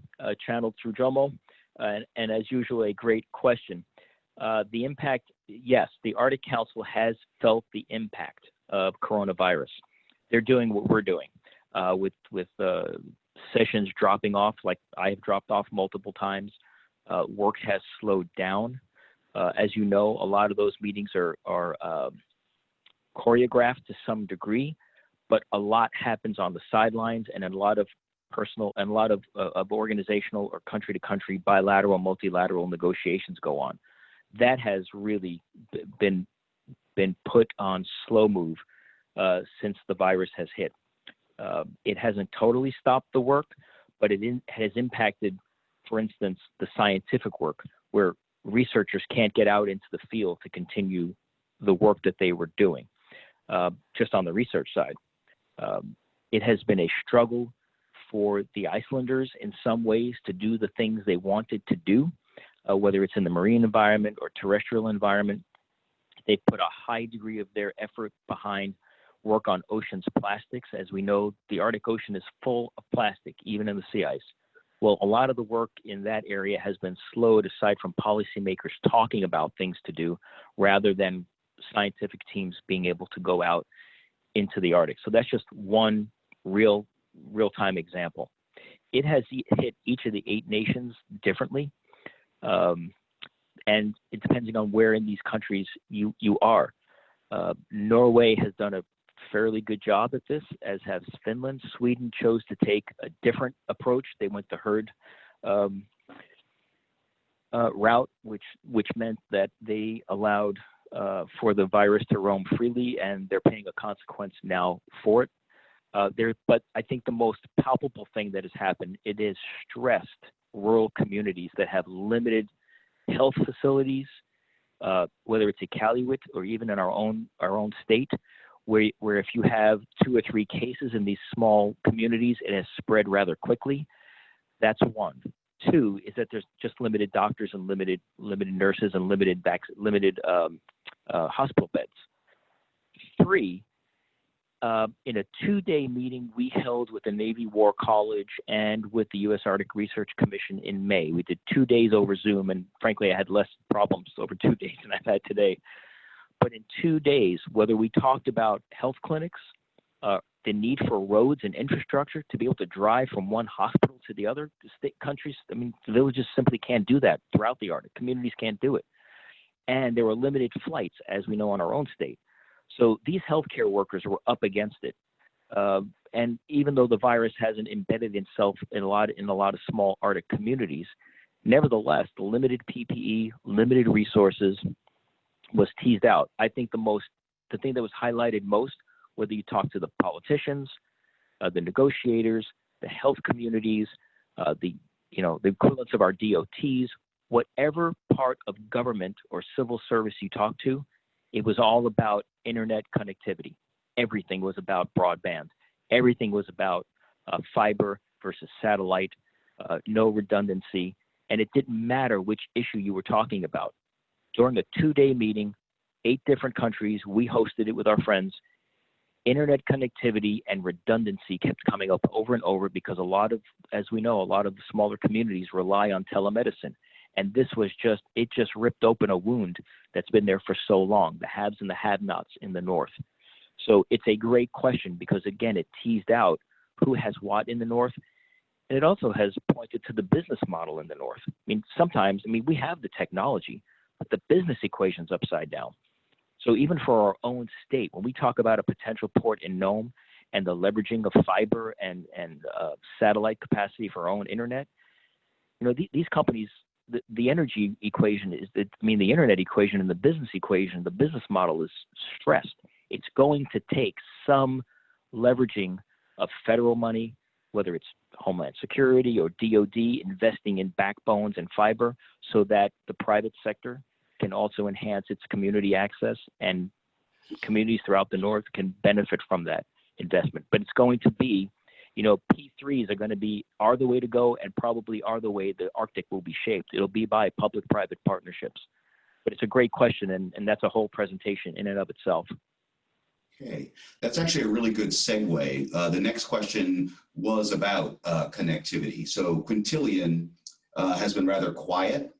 channeled through Jomo. And as usual, a great question. The impact, yes, the Arctic Council has felt the impact of coronavirus. They're doing what we're doing with sessions dropping off, like I have dropped off multiple times. Work has slowed down. As you know, a lot of those meetings are choreographed to some degree, but a lot happens on the sidelines, and a lot of personal and a lot of organizational or country to country, bilateral, multilateral negotiations go on. That has really been put on slow move since the virus has hit. It hasn't totally stopped the work, but it has impacted, for instance, the scientific work, where researchers can't get out into the field to continue the work that they were doing. Just on the research side, it has been a struggle for the Icelanders in some ways to do the things they wanted to do, whether it's in the marine environment or terrestrial environment. They put a high degree of their effort behind work on oceans plastics. As we know, the Arctic Ocean is full of plastic, even in the sea ice. Well, a lot of the work in that area has been slowed, aside from policymakers talking about things to do, rather than scientific teams being able to go out into the Arctic. So that's just one real-time example. It has hit each of the 8 nations differently, and it depending on where in these countries you are. Norway has done a fairly good job at this, as has Finland. Sweden chose to take a different approach. They went the herd route, which meant that they allowed for the virus to roam freely, and they're paying a consequence now for it. But I think the most palpable thing that has happened, it is stressed rural communities that have limited health facilities, whether it's Iqaluit or even in our own state, where if you have 2 or 3 cases in these small communities, it has spread rather quickly. That's one. 2 is that there's just limited doctors and limited nurses and limited hospital beds. 3, in a 2-day meeting we held with the Navy War College and with the U.S. Arctic Research Commission in May. We did 2 days over Zoom, and frankly, I had less problems over 2 days than I've had today. But in 2 days, whether we talked about health clinics, the need for roads and infrastructure to be able to drive from one hospital to the other, the state countries, I mean, the villages simply can't do that throughout the Arctic. Communities can't do it. And there were limited flights, as we know, in our own state. So these healthcare workers were up against it. And even though the virus hasn't embedded itself in a lot of small Arctic communities, nevertheless, the limited PPE, limited resources was teased out. I think the thing that was highlighted most, whether you talk to the politicians, the negotiators, the health communities, the equivalents of our DOTs, whatever part of government or civil service you talk to, it was all about internet connectivity. Everything was about broadband. Everything was about fiber versus satellite, no redundancy. And it didn't matter which issue you were talking about. During a 2-day meeting, 8 different countries, we hosted it with our friends. Internet connectivity and redundancy kept coming up over and over because as we know, a lot of the smaller communities rely on telemedicine. And this was it just ripped open a wound that's been there for so long, the haves and the have-nots in the North. So it's a great question because, again, it teased out who has what in the North. And it also has pointed to the business model in the North. I mean, we have the technology, but the business equation's upside down. So even for our own state, when we talk about a potential port in Nome and the leveraging of fiber and satellite capacity for our own internet, you know, these companies, the energy equation is, the internet equation and the business equation, the business model is stressed. It's going to take some leveraging of federal money, whether it's Homeland Security or DOD, investing in backbones and fiber so that the private sector can also enhance its community access, and communities throughout the North can benefit from that investment. But it's going to be, you know, P3s are the way to go, and probably are the way the Arctic will be shaped. It'll be by public-private partnerships. But it's a great question, and that's a whole presentation in and of itself. Okay, that's actually a really good segue. The next question was about connectivity. So Quintillion has been rather quiet,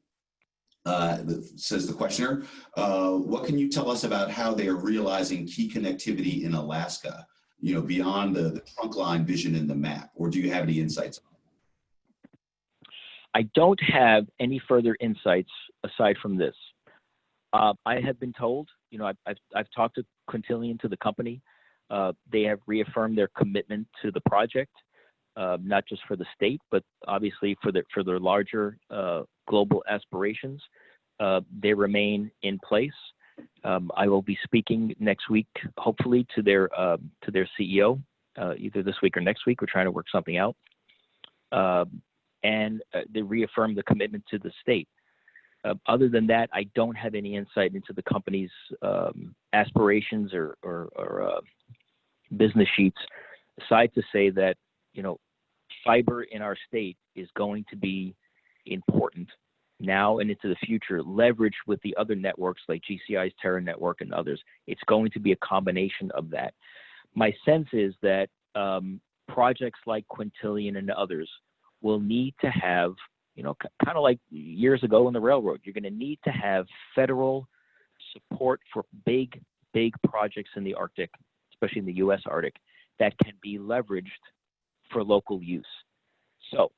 says the questioner. What can you tell us about how they are realizing key connectivity in Alaska, you know, beyond the trunk line vision in the map, or do you have any insights? I don't have any further insights aside from this. I have been told, you know, I've talked to Quintillion, to the company. They have reaffirmed their commitment to the project, not just for the state, but obviously for their larger global aspirations. They remain in place. I will be speaking next week, hopefully, to their CEO, either this week or next week. We're trying to work something out. And they reaffirm the commitment to the state. Other than that, I don't have any insight into the company's aspirations or business sheets, aside to say that, you know, fiber in our state is going to be important now and into the future, leveraged with the other networks like GCI's Terra network and others. It's going to be a combination of that. My sense is that projects like Quintillion and others will need to have, you know, kind of like years ago in the railroad, you're going to need to have federal support for big projects in the Arctic, especially in the U.S. Arctic, that can be leveraged for local use. So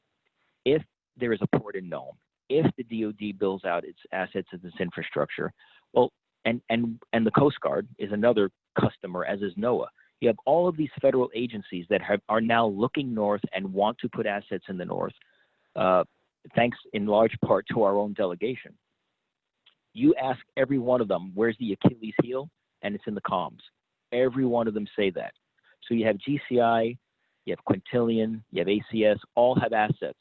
if there is a port in Nome, if the DOD builds out its assets and its infrastructure, well, and the Coast Guard is another customer, as is NOAA. You have all of these federal agencies that are now looking north and want to put assets in the north, thanks in large part to our own delegation. You ask every one of them, where's the Achilles heel? And it's in the comms. Every one of them say that. So you have GCI, you have Quintillion, you have ACS, all have assets.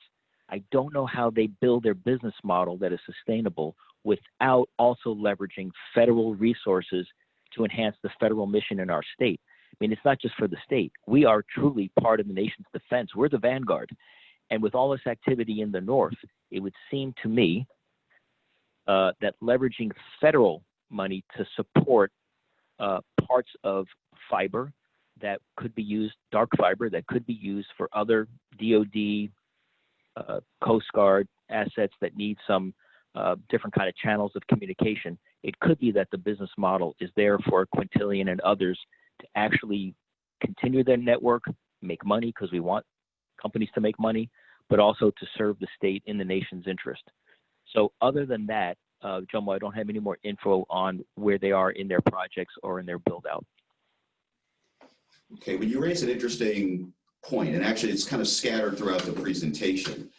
I don't know how they build their business model that is sustainable without also leveraging federal resources to enhance the federal mission in our state. I mean, it's not just for the state. We are truly part of the nation's defense. We're the vanguard. And with all this activity in the north, it would seem to me that leveraging federal money to support parts of fiber that could be used, dark fiber that could be used for other DOD, Coast Guard assets that need some different kind of channels of communication. It could be that the business model is there for Quintillion and others to actually continue their network, make money, because we want companies to make money, but also to serve the state in the nation's interest. So other than that, Jomo, I don't have any more info on where they are in their projects or in their build out. Okay, well, you raise an interesting point, and actually it's kind of scattered throughout the presentation.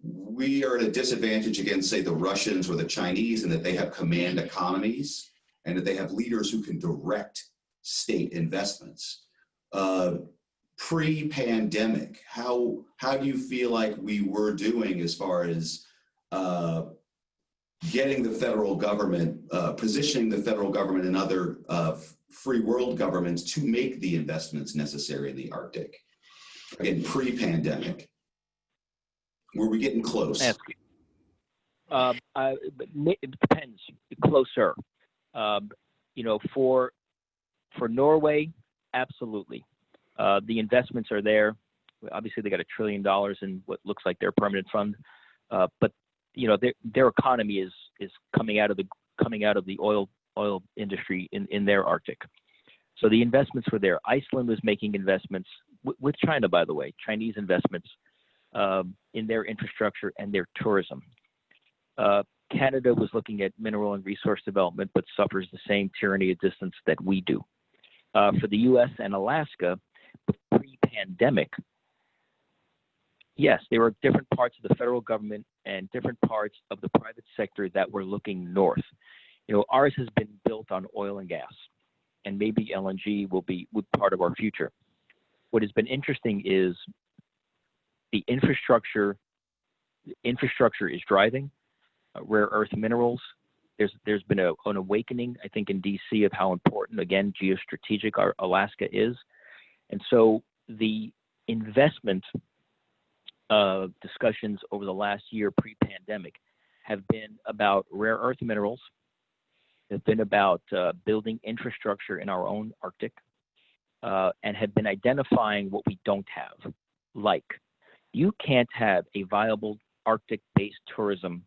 We are at a disadvantage against, say, the Russians or the Chinese in that they have command economies and that they have leaders who can direct state investments. Pre-pandemic, how do you feel like we were doing as far as getting the federal government, positioning the federal government and other free world governments to make the investments necessary in the Arctic? Again, pre-pandemic, were we getting close? It depends. Closer. You know, for Norway, absolutely. The investments are there. Obviously, they got $1 trillion in what looks like their permanent fund, but you know, their economy is coming out of the oil industry in their Arctic. So the investments were there. Iceland was making investments with China, by the way, Chinese investments in their infrastructure and their tourism. Canada was looking at mineral and resource development, but suffers the same tyranny of distance that we do. For the US and Alaska, pre-pandemic, yes, there were different parts of the federal government and different parts of the private sector that were looking north. Ours has been built on oil and gas, and maybe LNG will be part of our future. What has been interesting is the infrastructure is driving rare earth minerals. There's been an awakening, I think, in DC of how important, again, geostrategic Alaska is. And so the investment discussions over the last year pre-pandemic have been about rare earth minerals, have been about building infrastructure in our own Arctic, and have been identifying what we don't have. Like, you can't have a viable Arctic-based tourism,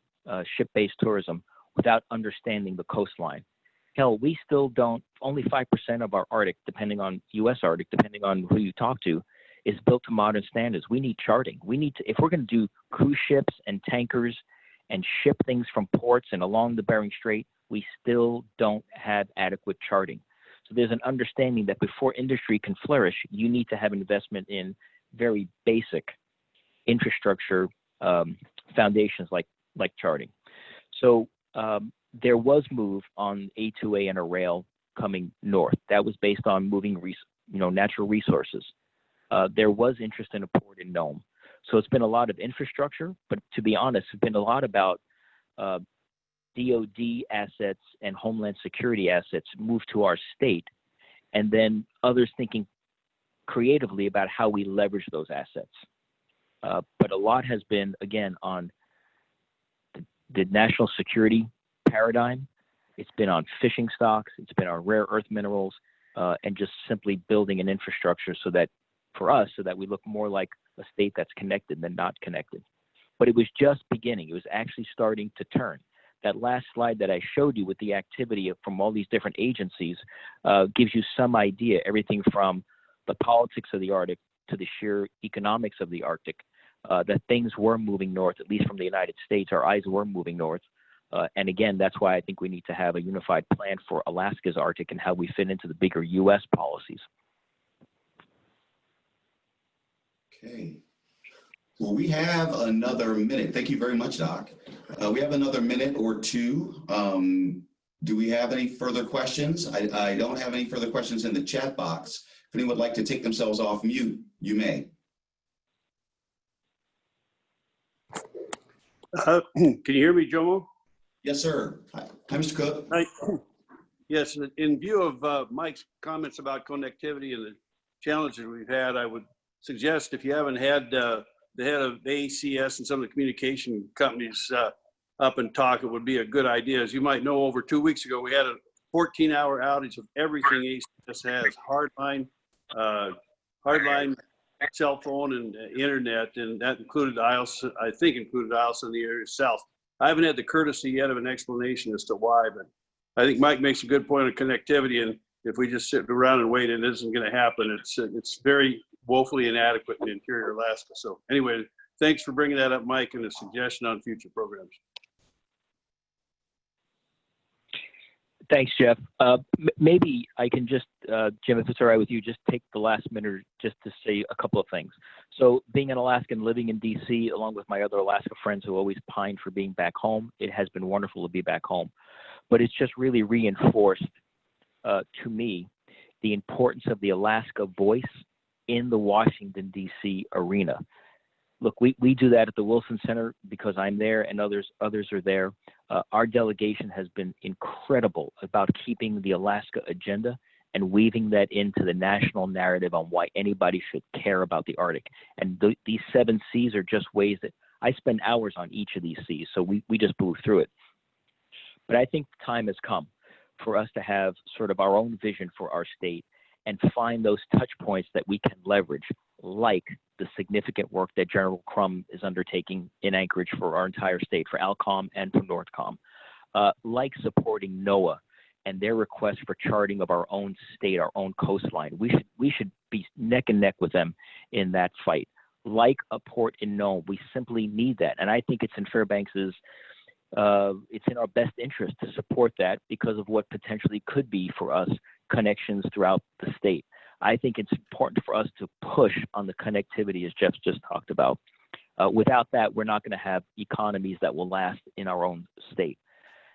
ship-based tourism, without understanding the coastline. Hell, we still don't, only 5% of our Arctic, depending on US Arctic, depending on who you talk to, is built to modern standards. We need charting. We need to, if we're going to do cruise ships and tankers and ship things from ports and along the Bering Strait, we still don't have adequate charting. So there's an understanding that before industry can flourish, you need to have investment in very basic infrastructure foundations like charting. So there was move on A2A and a rail coming north. That was based on moving natural resources. There was interest in a port in Nome. So it's been a lot of infrastructure, but to be honest, it's been a lot about DOD assets and Homeland Security assets moved to our state, and then others thinking creatively about how we leverage those assets. But a lot has been, again, on the national security paradigm. It's been on fishing stocks. It's been on rare earth minerals, and just simply building an infrastructure so that, for us, so that we look more like a state that's connected than not connected. But it was just beginning. It was actually starting to turn. That last slide that I showed you with the activity from all these different agencies gives you some idea, everything from the politics of the Arctic to the sheer economics of the Arctic, that things were moving north, at least from the United States. Our eyes were moving north. And again, that's why I think we need to have a unified plan for Alaska's Arctic and how we fit into the bigger US policies. Okay. Well, we have another minute. Thank you very much, Doc. We have another minute or two. Do we have any further questions? I don't have any further questions in the chat box. If anyone would like to take themselves off mute, you may. Can you hear me, Jomo? Yes, sir. Hi, Mr. Cook. Hi. Yes, in view of Mike's comments about connectivity and the challenges we've had, I would suggest, if you haven't had the head of ACS and some of the communication companies up and talk, it would be a good idea. As you might know, over 2 weeks ago, we had a 14-hour outage of everything ACS has: hardline, cell phone, and internet, and that included IELTS, I think included IELTS in the area south. I haven't had the courtesy yet of an explanation as to why, but I think Mike makes a good point of connectivity, and if we just sit around and wait, it isn't going to happen. It's very woefully inadequate in interior Alaska. So anyway, thanks for bringing that up, Mike, and a suggestion on future programs. Thanks, Jeff. Maybe I can just, Jim, if it's all right with you, just take the last minute just to say a couple of things. So being an Alaskan, living in DC, along with my other Alaska friends who always pined for being back home, it has been wonderful to be back home. But it's just really reinforced to me the importance of the Alaska voice in the Washington, D.C. arena. Look, we do that at the Wilson Center because I'm there and others are there. Our delegation has been incredible about keeping the Alaska agenda and weaving that into the national narrative on why anybody should care about the Arctic. And these 7 Cs are just ways that I spend hours on each of these Cs, so we just blew through it. But I think the time has come for us to have sort of our own vision for our state and find those touch points that we can leverage, like the significant work that General Crum is undertaking in Anchorage for our entire state, for ALCOM and for NORTHCOM, like supporting NOAA and their request for charting of our own state, our own coastline. We should be neck and neck with them in that fight. Like a port in Nome, we simply need that. And I think it's in Fairbanks's it's in our best interest to support that because of what potentially could be for us connections throughout the state. I think it's important for us to push on the connectivity, as Jeff just talked about. Without that, we're not going to have economies that will last in our own state.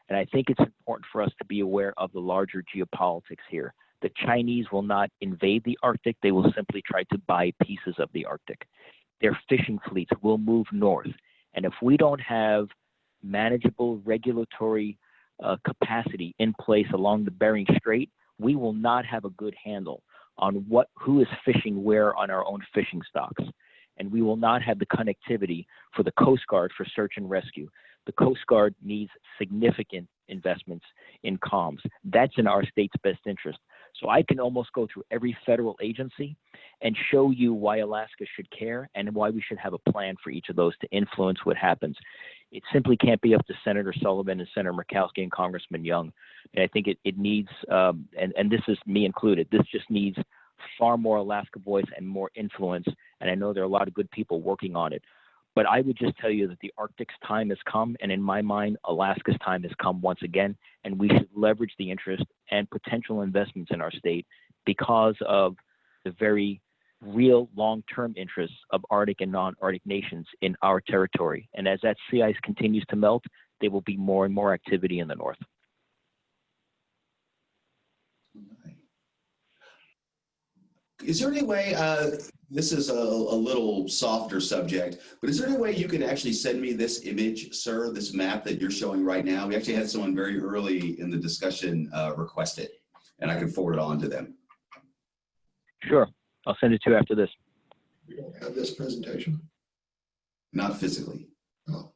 And I think it's important for us to be aware of the larger geopolitics here. The Chinese will not invade the Arctic. They will simply try to buy pieces of the Arctic. Their fishing fleets will move north. And if we don't have manageable regulatory capacity in place along the Bering Strait, we will not have a good handle on who is fishing where on our own fishing stocks. And we will not have the connectivity for the Coast Guard for search and rescue. The Coast Guard needs significant investments in comms. That's in our state's best interest. So I can almost go through every federal agency and show you why Alaska should care and why we should have a plan for each of those to influence what happens. It simply can't be up to Senator Sullivan and Senator Murkowski and Congressman Young. And I think it needs, and this is me included, this just needs far more Alaska voice and more influence. And I know there are a lot of good people working on it. But I would just tell you that the Arctic's time has come, and in my mind, Alaska's time has come once again, and we should leverage the interest and potential investments in our state because of the very real long-term interests of Arctic and non-Arctic nations in our territory. And as that sea ice continues to melt, there will be more and more activity in the north. Is there any way, this is a little softer subject, but is there any way you could actually send me this image, sir, this map that you're showing right now? We actually had someone very early in the discussion request it, and I can forward it on to them. Sure, I'll send it to you after this. We don't have this presentation. Not physically. Oh.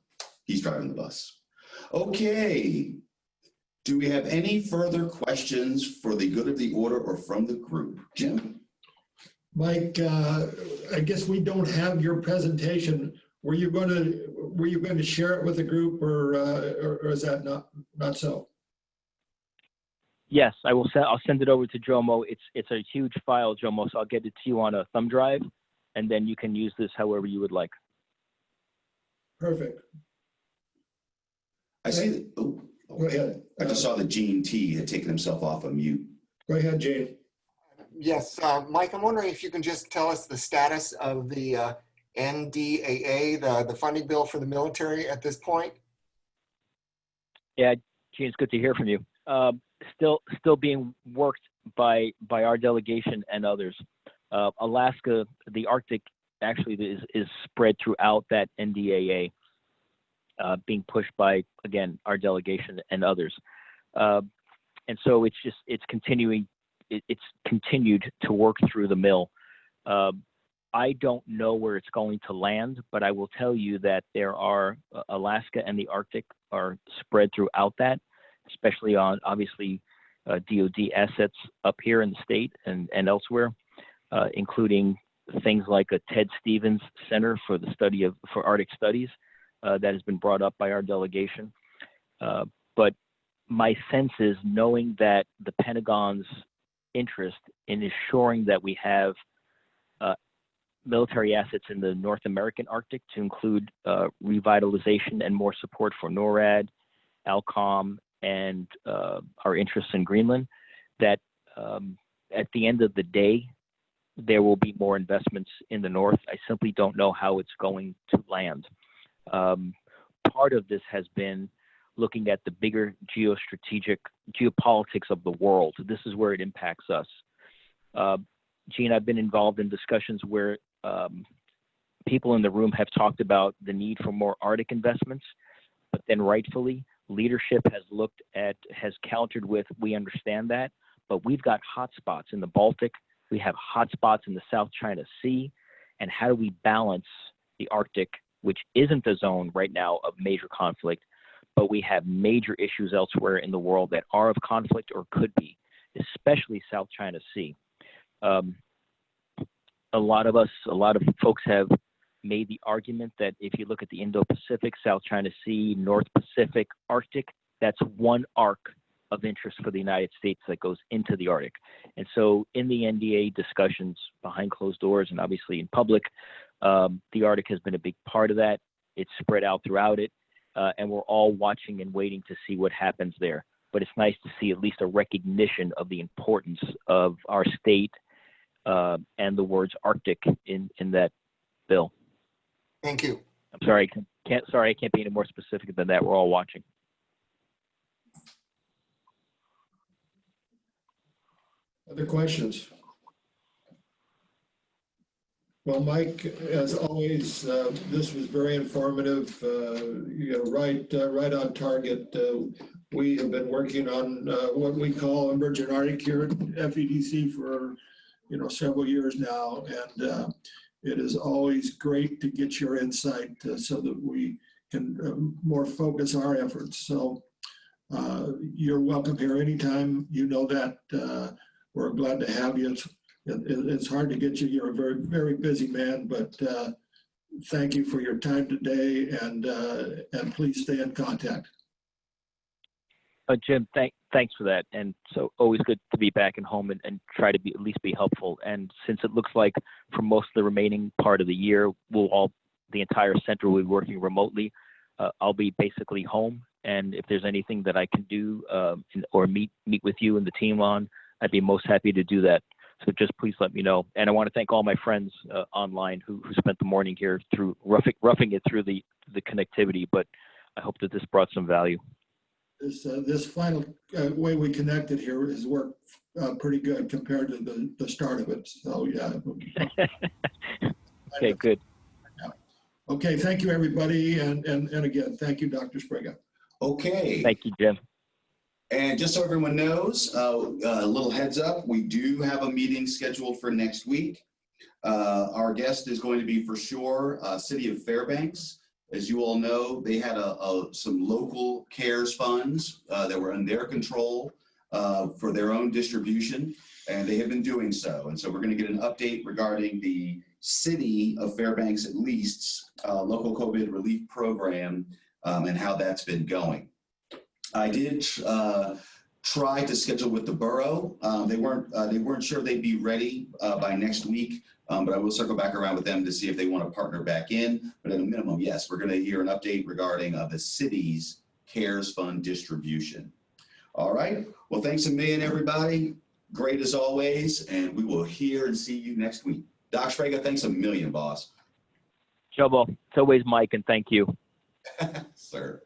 He's driving the bus. Okay. Do we have any further questions for the good of the order or from the group? Jim? Mike, I guess we don't have your presentation. Were you going to share it with the group, or is that not so? Yes, I will. I'll send it over to Jomo. It's a huge file, Jomo, so I'll get it to you on a thumb drive, and then you can use this however you would like. Perfect. I see that. Oh, Go ahead. I just saw that Gene T had taken himself off of mute. Go ahead, Jane. Yes, Mike, I'm wondering if you can just tell us the status of the NDAA, the funding bill for the military at this point. Yeah, Gene, it's good to hear from you. Still being worked by our delegation and others. Alaska, the Arctic actually is spread throughout that NDAA, being pushed by, again, our delegation and others. And so it's continuing. It's continued to work through the mill. I don't know where it's going to land, but I will tell you that there are Alaska and the Arctic are spread throughout that, especially on obviously DoD assets up here in the state and elsewhere, including things like a Ted Stevens Center for the study for Arctic Studies that has been brought up by our delegation. But my sense is, knowing that the Pentagon's interest in ensuring that we have military assets in the North American Arctic to include revitalization and more support for NORAD, ALCOM, and our interests in Greenland, that at the end of the day, there will be more investments in the North. I simply don't know how it's going to land. Part of this has been looking at the bigger geostrategic geopolitics of the world. This is where it impacts us. Gene, I've been involved in discussions where people in the room have talked about the need for more Arctic investments, but then rightfully, leadership has countered with, we understand that, but we've got hotspots in the Baltic, we have hotspots in the South China Sea, and how do we balance the Arctic, which isn't a zone right now of major conflict, but we have major issues elsewhere in the world that are of conflict or could be, especially South China Sea. A lot of folks have made the argument that if you look at the Indo-Pacific, South China Sea, North Pacific, Arctic, that's one arc of interest for the United States that goes into the Arctic. And so in the NDA discussions behind closed doors and obviously in public, the Arctic has been a big part of that. It's spread out throughout it. and we're all watching and waiting to see what happens there. But it's nice to see at least a recognition of the importance of our state and the words Arctic in that bill. Thank you. I'm sorry, I can't be any more specific than that. We're all watching. Other questions? Well, Mike, as always, this was very informative. Right on target. We have been working on what we call emergent Arctic here at FEDC for several years now, and it is always great to get your insight so that we can more focus our efforts. So you're welcome here anytime. You know that. We're glad to have you. It's hard to get you. You're a very, very busy man, but thank you for your time today, and please stay in contact. Jim, thanks for that. And so always good to be back and home and try to at least be helpful. And since it looks like for most of the remaining part of the year, the entire center will be working remotely. I'll be basically home. And if there's anything that I can do or meet with you and the team on, I'd be most happy to do that. So just please let me know. And I want to thank all my friends online who spent the morning here through roughing it through the connectivity. But I hope that this brought some value. This final way we connected here has worked pretty good compared to the start of it. So yeah. Okay, good. Okay, thank you everybody, and again, thank you, Dr. Sfraga. Okay. Thank you, Jim. And just so everyone knows, a little heads up, we do have a meeting scheduled for next week. Our guest is going to be for sure City of Fairbanks. As you all know, they had some local CARES funds that were in their control for their own distribution, and they have been doing so. And so we're going to get an update regarding the City of Fairbanks, at least, local COVID relief program and how that's been going. I did try to schedule with the borough. They weren't sure they'd be ready by next week, but I will circle back around with them to see if they want to partner back in. But at a minimum, yes, we're going to hear an update regarding the city's CARES fund distribution. All right. Well, thanks a million, everybody. Great as always, and we will hear and see you next week. Doc Sfraga, thanks a million, boss. Jobo, it's always Mike, and thank you. Sir.